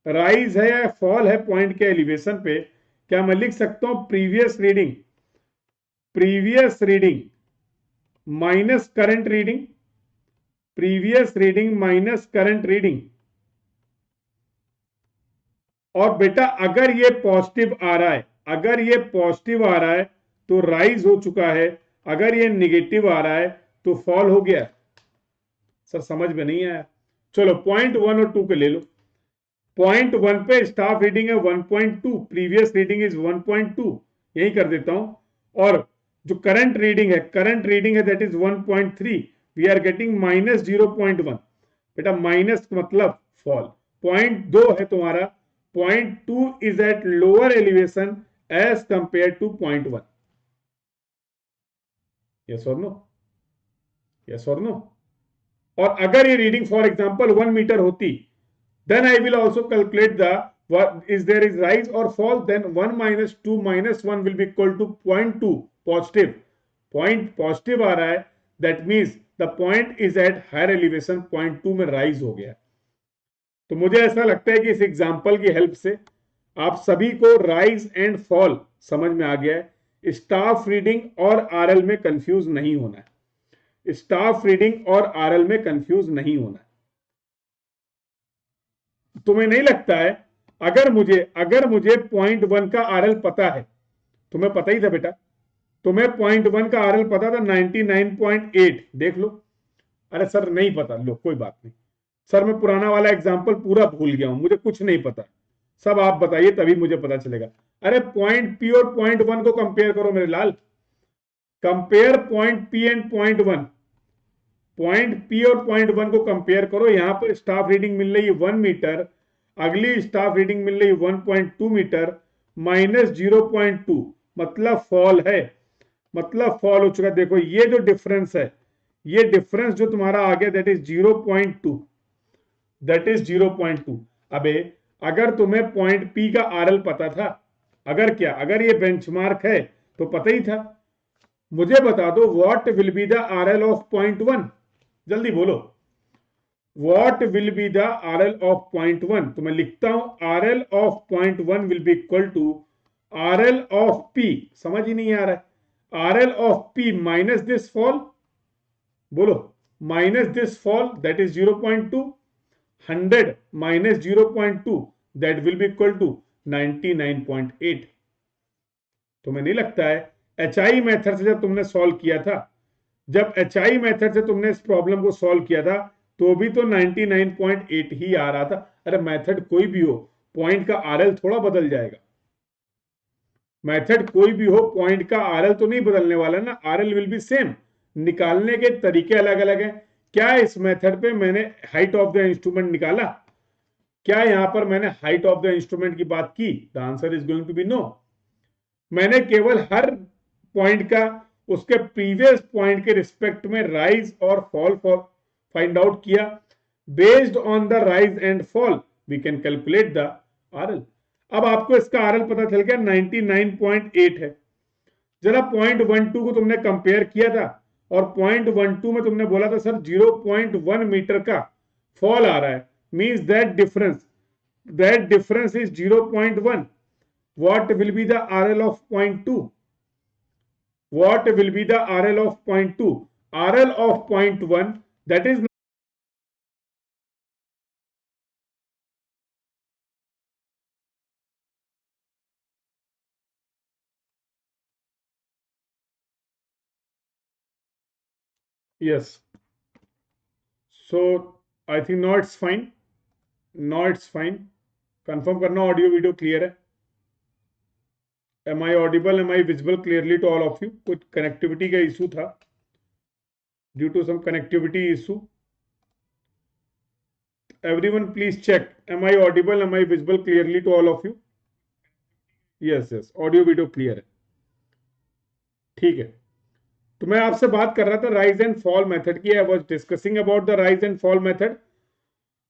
राइज है या फॉल है पॉइंट के एलिवेशन पे। क्या मैं लिख सकता हूं previous reading minus current reading, previous reading minus current reading. और बेटा अगर ये पॉजिटिव आ रहा है, अगर ये पॉजिटिव आ रहा है तो राइज हो चुका है, अगर ये निगेटिव आ रहा है तो फॉल हो गया। सर समझ में नहीं आया। चलो पॉइंट 1 और 2 के ले लो। पॉइंट 1 पे स्टाफ रीडिंग है 1.2, प्रीवियस रीडिंग इज 1.2, यही कर देता हूं। और जो करंट रीडिंग है that is 1.3, we are getting minus 0.1। बेटा माइनस मतलब फॉल। पॉइंट 2 है तुम्हारा, point 2 is at lower elevation as compare to point 1। Yes और नो, यस और नो। और अगर ये रीडिंग फॉर एग्जांपल 1 मीटर होती, then I will also calculate the what is there is rise or fall, then 1 minus 2 minus 1 will be equal to 0.2 positive. Point positive आ रहा है, that means the point is at higher elevation, 0.2 में rise हो गया। तो मुझे ऐसा लगता है कि इस एग्जाम्पल की हेल्प से आप सभी को राइज एंड फॉल समझ में आ गया है। स्टाफ रीडिंग और आरएल में कंफ्यूज नहीं होना है, स्टाफ रीडिंग और आरएल में कंफ्यूज नहीं होना है। तुम्हें नहीं लगता है अगर मुझे पॉइंट 1 का आरएल पता है, तुम्हें पता ही था बेटा, तुम्हें पॉइंट 1 का आरएल पता था 99.8, देख लो। अरे सर नहीं पता, लो कोई बात नहीं सर, मैं पुराना वाला एग्जांपल पूरा भूल गया हूं, मुझे कुछ नहीं पता, सब आप बताइए तभी मुझे पता चलेगा। अरे पॉइंट पी और पॉइंट 1 को कंपेयर करो मेरे लाल, compare point P and point 1। Point P और पॉइंट 1 को कंपेयर करो। यहां पर स्टाफ रीडिंग मिल रही है 1 मीटर, अगली स्टाफ रीडिंग मिल रही है 1.2 मीटर, माइनस 0.2 मतलब फॉल है, मतलब फॉल हो चुका। देखो ये जो डिफरेंस है, ये डिफरेंस जो तुम्हारा आ गया दैट इज 0.2, दैट इज 0.2। अबे अगर तुम्हें पॉइंट पी का आरएल पता था, अगर ये बेंचमार्क है तो पता ही था। मुझे बता दो what will be the RL of point 1, जल्दी बोलो what will be the RL of point 1। तो मैं लिखता हूं RL of point 1 will be equal to RL of P, समझ ही नहीं आ रहा है, RL of P minus this fall, बोलो minus this fall that is 0.2, 100 minus 0.2 that will be equal to 99.8। तुम्हें नहीं लगता है एचआई मेथड से जब तुमने सॉल्व किया था, जब एचआई मेथड से तुमने इस प्रॉब्लम को सॉल्व किया था तो भी तो 99.8 ही आ रहा था। अरे मेथड कोई भी हो, पॉइंट का आरएल थोड़ा बदल जाएगा, मेथड कोई भी हो पॉइंट का आरएल तो नहीं बदलने वाला ना, आरएल विल बी सेम। निकालने के तरीके अलग अलग हैं। क्या इस मेथड पे मैंने हाइट ऑफ द इंस्ट्रूमेंट निकाला? क्या यहां पर मैंने हाइट ऑफ द इंस्ट्रूमेंट की बात की? The answer is going to be no. मैंने केवल हर पॉइंट का उसके प्रीवियस पॉइंट के रिस्पेक्ट में राइज और फॉल फाइंड आउट किया। Based on the rise and fall we can calculate the RL. अब आपको इसका आरएल पता चल गया 99.8 है। जरा पॉइंट 12 को तुमने कंपेयर किया था और पॉइंट 12 में तुमने बोला था सर 0.1 मीटर का फॉल आ रहा है, means that difference is 0.1। What will be the RL of point 2? What will be the RL of point 2? RL of point 1 that is yes. So I think now it's fine. Now it's fine. Confirm करना ऑडियो वीडियो क्लियर है? Am I audible? Am I visible clearly to all of you? कुछ कनेक्टिविटी का इशू था, due to some connectivity issue. Everyone please check. Am I audible? Am I visible clearly to all of you? Yes, yes. Audio video clear है, ठीक है। तो मैं आपसे बात कर रहा था राइज एंड फॉल मेथड की। I was discussing about the rise and fall method.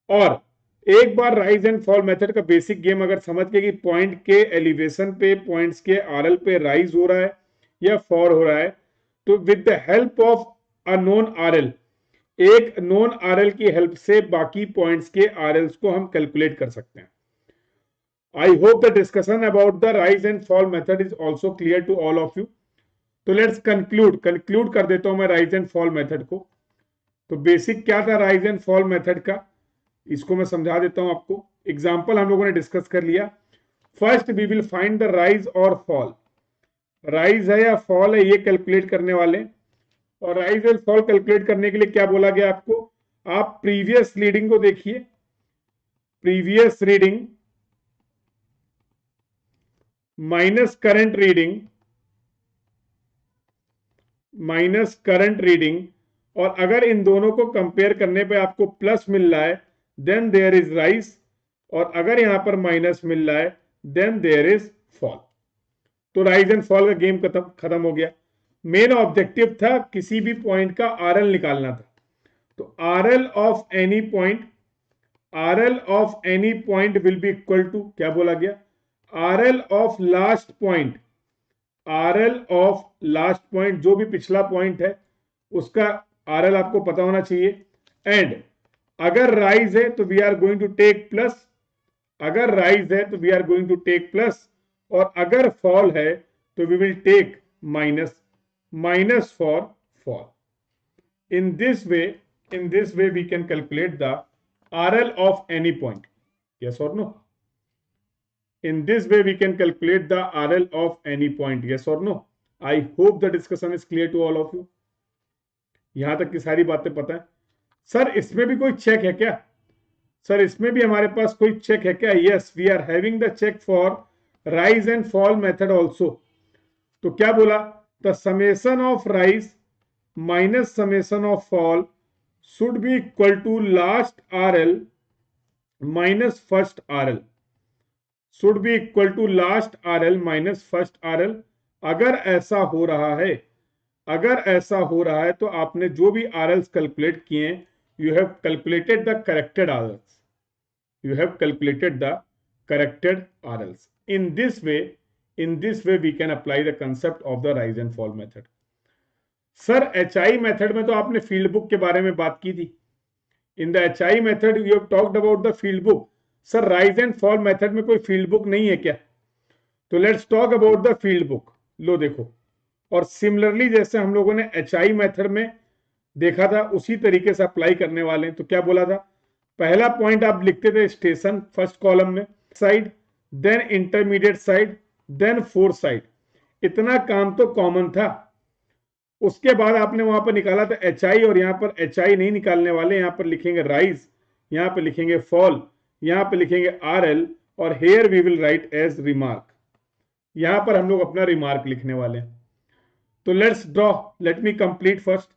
और एक बार राइज एंड फॉल मेथड का बेसिक गेम अगर समझ गए कि पॉइंट के एलिवेशन पे पॉइंट्स के आरएल पे राइज हो रहा है या फॉल हो रहा है, तो with the help of a known RL, एक नोन आरएल की हेल्प से बाकी पॉइंट्स के आरएल्स को हम कैलकुलेट कर सकते हैं। I hope the discussion about the rise and fall method is also clear to all of you. तो लेट्स कंक्लूड कर देता हूं मैं राइज एंड फॉल मेथड को। तो बेसिक क्या था राइज एंड फॉल मेथड का, इसको मैं समझा देता हूं आपको। एग्जाम्पल हम लोगों ने डिस्कस कर लिया। First we will find the rise और फॉल। राइज है या फॉल है, ये कैलकुलेट करने वाले हैं। और राइज एंड फॉल कैलकुलेट करने के लिए क्या बोला गया आपको, आप प्रीवियस रीडिंग को देखिए, previous reading minus current reading, minus current reading, और अगर इन दोनों को कंपेयर करने पे आपको प्लस मिल रहा है देन देयर इज राइज, और अगर यहां पर माइनस मिल रहा है देन देयर इज फॉल। तो राइज एंड फॉल का गेम खत्म हो गया। मेन ऑब्जेक्टिव था किसी भी पॉइंट का आरएल निकालना था। तो RL of any point, RL of any point will be equal to, क्या बोला गया, RL of last point, RL of last point, जो भी पिछला पॉइंट है उसका आरएल आपको पता होना चाहिए। एंड अगर राइज है तो we are going to take plus, अगर राइज है तो we are going to take plus, और अगर फॉल है तो we will take minus, minus for fall. in this way we can calculate the RL of any point, yes or no? In this way we can calculate the RL of any point, yes or no? I hope the discussion is clear to all of you. यहां तक की सारी बातें पता है। सर इसमें भी कोई चेक है क्या, सर इसमें भी हमारे पास कोई चेक है क्या? Yes, we are having the check for rise and fall method also. तो क्या बोला, the summation of rise minus summation of fall should be equal to last RL minus first RL, should be equal to last RL minus first RL। अगर ऐसा हो रहा है, अगर ऐसा हो रहा है तो आपने जो भी RLs कैलकुलेट किए हैं, you have calculated the corrected RLs, you have calculated the corrected RLs। in this way we can apply the concept of the rise and fall method। Sir HI method में तो आपने फील्ड बुक के बारे में बात की थी। In the HI method you have talked about the field book. Sir rise and fall method में कोई फील्ड बुक नहीं है क्या? तो let's talk about the field book. लो देखो, और सिमिलरली जैसे हम लोगों ने HI मेथड में देखा था उसी तरीके से अप्लाई करने वाले हैं। तो क्या बोला था, पहला पॉइंट आप लिखते थे स्टेशन फर्स्ट कॉलम में, side, then intermediate side, then fourth side. इतना काम तो कॉमन था। उसके बाद आपने वहां पर निकाला था HI, और यहां पर HI नहीं निकालने वाले, यहां पर लिखेंगे राइज, यहां पर लिखेंगे फॉल, यहां पर लिखेंगे RL, और here we will write as remark. यहां पर हम लोग अपना रिमार्क लिखने वाले हैं। तो let's draw, late me complete first.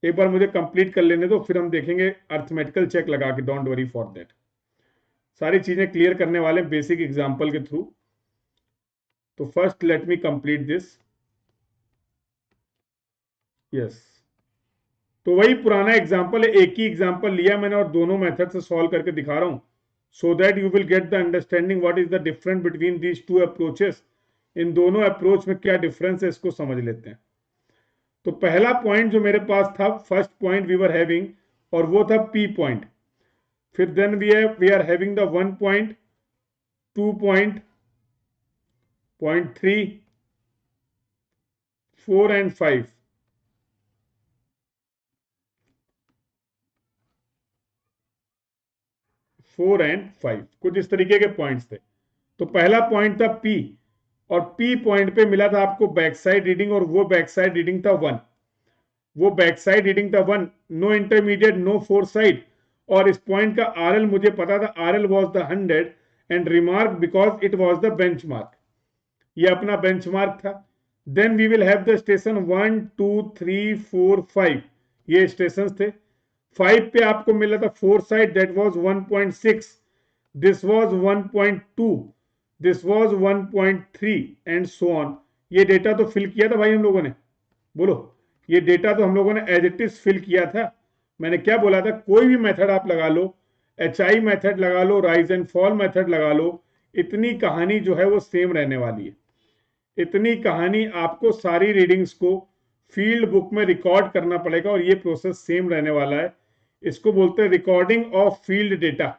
एक बार मुझे कंप्लीट कर लेने दो, फिर हम देखेंगे अर्थमेटिकल चेक लगा के, डोंट वरी फॉर दैट। सारी चीजें क्लियर करने वाले बेसिक एग्जाम्पल के थ्रू। तो first let me complete this, yes. तो वही पुराना एग्जाम्पल है, एक ही एग्जाम्पल लिया मैंने और दोनों मेथड से सॉल्व करके दिखा रहा हूं, so that you will get the understanding what is the difference between these two approaches. इन दोनों अप्रोच में क्या डिफरेंस है इसको समझ लेते हैं। तो पहला पॉइंट जो मेरे पास था, first point we were having, और वो था P पॉइंट। फिर then we are having the 1 point, 2 point, 0.3, 4 and 5। कुछ इस तरीके के पॉइंट्स थे। तो पहला पॉइंट था P, और P पॉइंट पे मिला था आपको बैक साइड रीडिंग, और वो बैक साइड रीडिंग था 1। वो बैक साइड रीडिंग था 1, no intermediate, no fourth side. और इस पॉइंट का RL मुझे पता था, RL was the 100 and remark because it was the benchmark. ये अपना बेंचमार्क था। Then we will have the station 1, 2, 3, 4, 5, ये स्टेशन थे। 5 पे आपको मिला था fourth side, that was 1.6, this was 1.2, this was 1.3 and so on. ये डेटा तो फिल किया था भाई हम लोगों ने, बोलो, ये डेटा तो हम लोगों ने एज इट इज फिल किया था। मैंने क्या बोला था, कोई भी मेथड आप लगा लो, HI मेथड लगा लो, राइज एंड फॉल मेथड लगा लो, इतनी कहानी जो है वो सेम रहने वाली है। इतनी कहानी आपको सारी रीडिंग्स को फील्ड बुक में रिकॉर्ड करना पड़ेगा, और ये प्रोसेस सेम रहने वाला है। इसको बोलते हैं recording of field data,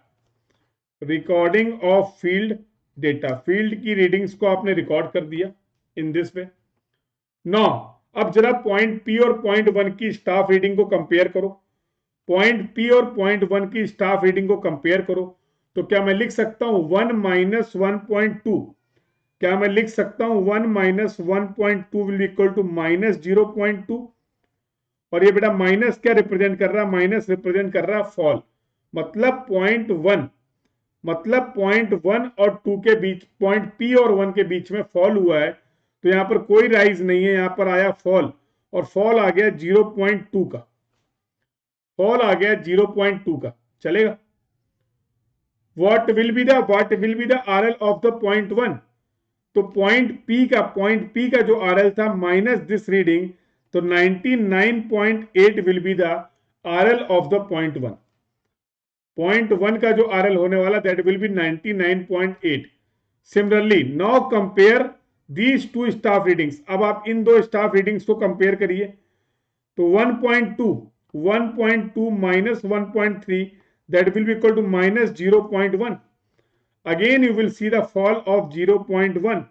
recording of field data. Field की रीडिंग्स को आपने रिकॉर्ड कर दिया इन दिस वे। नौ, अब जरा पॉइंट P और पॉइंट 1 की स्टाफ रीडिंग को कंपेयर करो। पॉइंट P और पॉइंट 1 की स्टाफ रीडिंग को कंपेयर करो। तो क्या मैं लिख सकता हूं 1 - 1.2, क्या मैं लिख सकता हूं 1 minus 1.2 will be equal to minus 0.2, और ये बेटा माइनस क्या रिप्रेजेंट कर रहा है, माइनस रिप्रेजेंट कर रहा है फॉल, मतलब पॉइंट 1 और 2 के बीच, पॉइंट P और 1 के बीच में फॉल हुआ है, तो यहां पर कोई राइज नहीं है, यहां पर आया फॉल, और फॉल आ गया 0.2 का, फॉल आ गया 0.2 का, चलेगा। what will be the RL of the point 1, तो पॉइंट P का जो RL था माइनस दिस रीडिंग, तो 99.8 will be the RL of the point 1, point 1 का जो RL होने वाला that will B 99.8। Similarly now compare these two staff readings, अब आप इन दो स्टाफ रीडिंग्स को कंपेयर करिए, तो 1.2 minus 1.3 that will be equal to minus 0.1. Again you will see the fall of 0.1.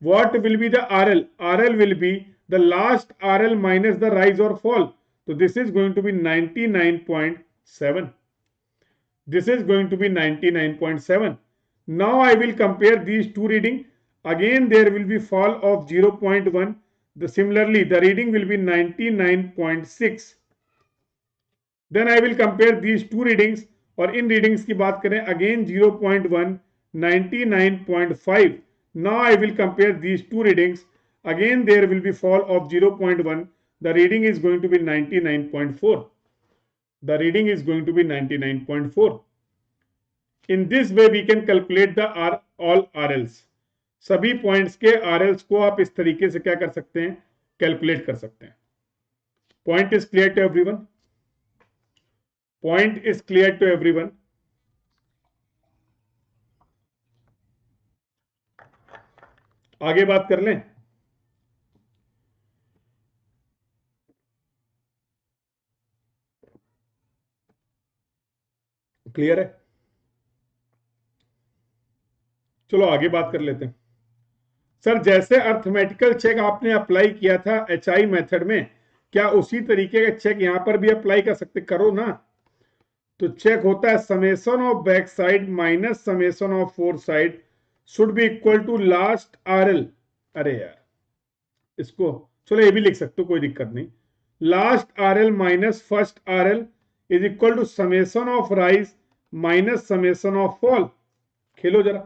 What will be the RL? RL will be the last RL minus the rise or fall. So this is going to be 99.7. This is going to be 99.7. Now I will compare these two readings. Again there will be fall of 0.1. Similarly the reading will be 99.6. Then I will compare these two readings, और इन रीडिंग्स की बात करें again 0.1, 99.5. Now I will compare these two readings. Again there will be fall of 0.1. The reading is going to be 99.4. The reading is going to be 99.4. In this way we can calculate the all RLs. सभी पॉइंट्स के RLs को आप इस तरीके से क्या कर सकते हैं, कैलकुलेट कर सकते हैं। Point is clear to everyone? Point is clear to everyone? आगे बात कर लें। क्लियर है? चलो आगे बात कर लेते हैं। सर जैसे अर्थमेटिकल चेक आपने अप्लाई किया था HI मेथड में, क्या उसी तरीके का चेक यहां पर भी अप्लाई कर सकते? करो ना। तो चेक होता है summation of back side minus summation of fore side should be equal to last RL। अरे यार इसको चलो ये भी लिख सकते हो, कोई दिक्कत नहीं। Last RL minus first RL is equal to summation of rise minus summation of fall. खेलो जरा,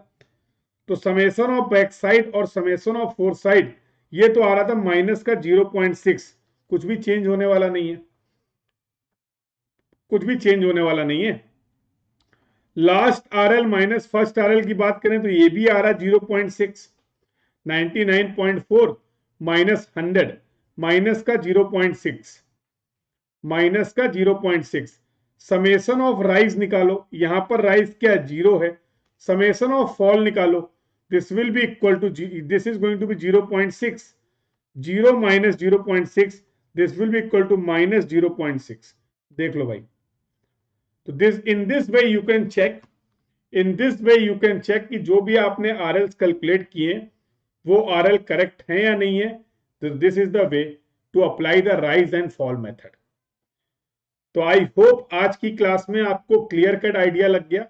तो समेशन ऑफ बैक साइड और समेशन ऑफ फोर साइड ये तो आ रहा था माइनस का 0.6, कुछ भी चेंज होने वाला नहीं है, कुछ भी चेंज होने वाला नहीं है। Last RL minus first RL की बात करें तो ये भी आ रहा है 0.6, 99.4 माइनस 100 माइनस का 0.6, माइनस का 0.6। समेशन ऑफ राइज निकालो, यहां पर राइज क्या 0 है, समेशन ऑफ फॉल निकालो, this will be equal to, this is going to be 0.6, 0 minus 0.6, this will be equal to minus 0.6। देख लो भाई, तो this in this way you can check, in this way you can check कि जो भी आपने RLs कैलकुलेट किए वो RL करेक्ट है या नहीं है। तो this is the way to apply the rise and fall method. तो आई होप आज की क्लास में आपको क्लियर कट आइडिया लग गया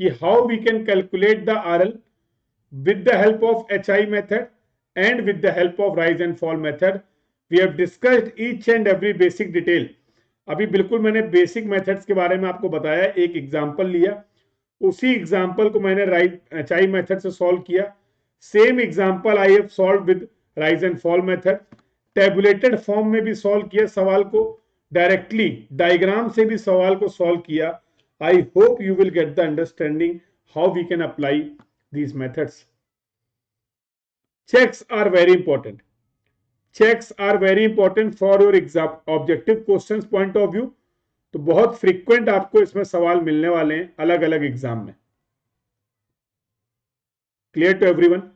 कि how we can calculate the RL with the help of HI method and with the help of rise and fall method. We have discussed each and every basic detail. अभी बिल्कुल मैंने बेसिक मेथड्स के बारे में आपको बताया, एक एग्जांपल लिया, उसी एग्जांपल को मैंने HI मेथड से सॉल्व किया। Same example I have solve with rise and fall method. Tabulated form में भी सॉल्व किया सवाल को, डायरेक्टली डायग्राम से भी सवाल को सॉल्व किया। I hope you will get the understanding how we can apply these methods. Checks are very important. Checks are very important for your exam objective questions point of view. तो बहुत frequent आपको इसमें सवाल मिलने वाले हैं अलग अलग एग्जाम में। Clear to everyone?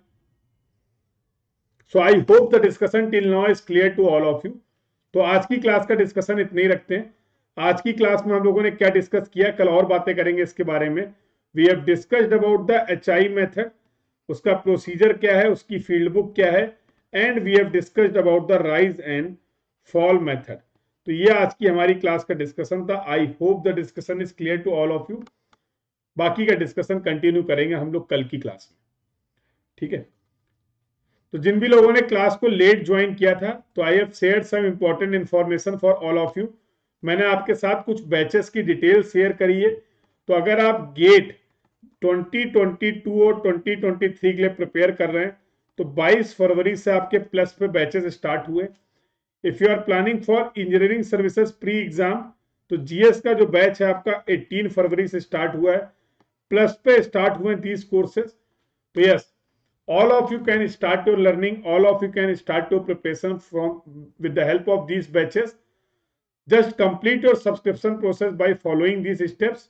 So I hope the discussion till now is clear to all of you. तो आज की क्लास का डिस्कशन इतने ही रखते हैं। आज की क्लास में हम लोगों ने क्या डिस्कस किया, कल और बातें करेंगे इसके बारे में। We have discussed about the HI method, उसका प्रोसीजर क्या है, उसकी फील्ड बुक क्या है, and we have discussed about the rise and fall method. तो ये आज की हमारी क्लास का डिस्कशन था। I hope the discussion is clear to all of you. बाकी का डिस्कशन कंटिन्यू करेंगे हम लोग कल की क्लास में, ठीक है। तो जिन भी लोगों ने क्लास को लेट ज्वाइन किया था, तो I have shared some important information for all of you. मैंने आपके साथ कुछ बैचेस की डिटेल शेयर करी है। तो अगर आप गेट 2022 और 2023 के लिए प्रिपेयर कर रहे हैं, तो 22 फरवरी से आपके प्लस पे बैचेस स्टार्ट हुए। If you are planning for engineering services pre exam, तो जीएस का जो बैच है आपका 18 फरवरी से स्टार्ट हुआ है। प्लस पे स्टार्ट हुए 30 कोर्सेज। तो yes, all of you can start your learning, all of you can start your preparation from with the help of these batches. Just complete your subscription process by following these steps.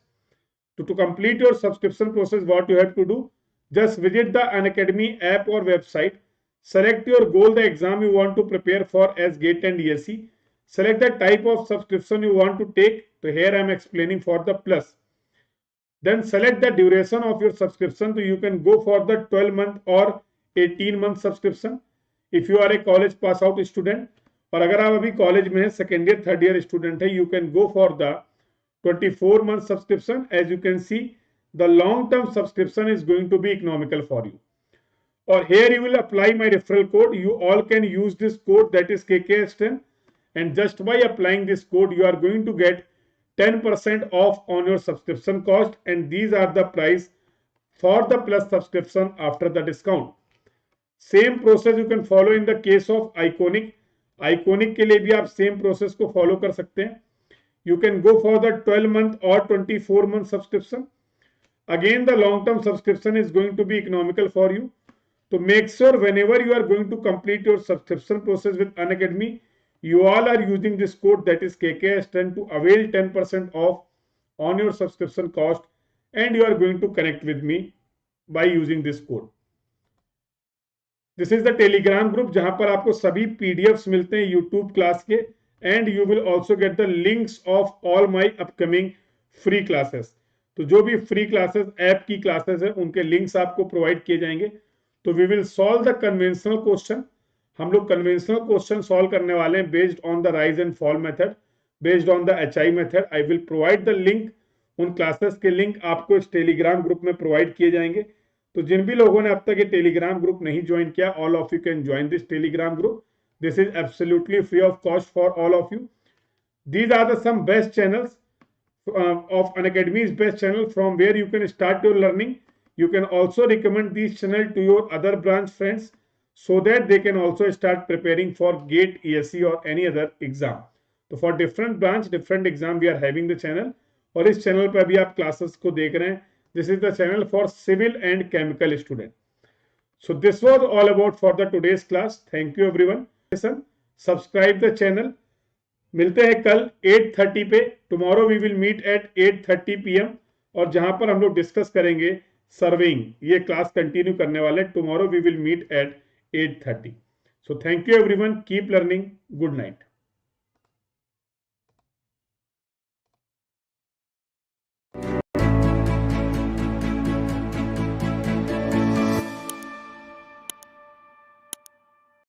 To complete your subscription process, what you have to do, just visit the Unacademy app or website, select your goal, the exam you want to prepare for as GATE and ESE, select the type of subscription you want to take. So here I am explaining for the plus. Then select the duration of your subscription, so you can go for the 12-month or 18-month subscription if you are a college pass out student. और अगर आप अभी कॉलेज में हैं, second year third year student है, you can go for the 24-month subscription. As you can see, the long-term subscription is going to be economical for you. Or here you will apply my referral code. You all can use this code, that is KKS10, and just by applying this code, you are going to get 10% off on your subscription cost, and these are the price for the plus subscription after the discount. Same process you can follow in the case of Iconic. Iconic के लिए भी आप same process को follow कर सकते हैं. You can go for the 12-month or 24-month subscription. Again, the long-term subscription is going to be economical for you. So make sure whenever you are going to complete your subscription process with Unacademy, you all are using this code, that is KKS10, to avail 10% off on your subscription cost, and you are going to connect with me by using this code. This is the Telegram group जहां पर आपको सभी PDFs मिलते हैं YouTube क्लास के, and you will also get the links of all my upcoming free classes. तो जो भी फ्री क्लासेस ऐप की क्लासेस है, उनके लिंक्स आपको प्रोवाइड किए जाएंगे. तो we will solve the conventional question. हम लोग कन्वेंशनल क्वेश्चन सॉल्व करने वाले हैं based on the rise and fall method, based on the HI method. I will provide the link. उन क्लासेस के लिंक आपको इस टेलीग्राम ग्रुप में प्रोवाइड किए जाएंगे. तो जिन भी लोगों ने अब तक ये टेलीग्राम ग्रुप नहीं ज्वाइन किया, all of you can join this Telegram group. This is absolutely free of cost for all of you. These are the some best channels of Unacademy's best channel from where you can start your learning. You can also recommend these channel to your other branch friends so that they can also start preparing for GATE, ESE or any other exam. तो for different branch, different exam we are having the channel. और इस चैनल पर अभी आप क्लासेस को देख रहे हैं. This is the channel for civil and chemical student. So this was all about for the today's class. Thank you everyone. Listen, subscribe the channel. मिलते हैं कल 8:30 पे. Tomorrow we will meet at 8:30 PM, और जहां पर हम लोग डिस्कस करेंगे सर्वेइंग. ये क्लास कंटिन्यू करने वाले. Tomorrow we will meet at 8:30. So thank you everyone. Keep learning. Good night.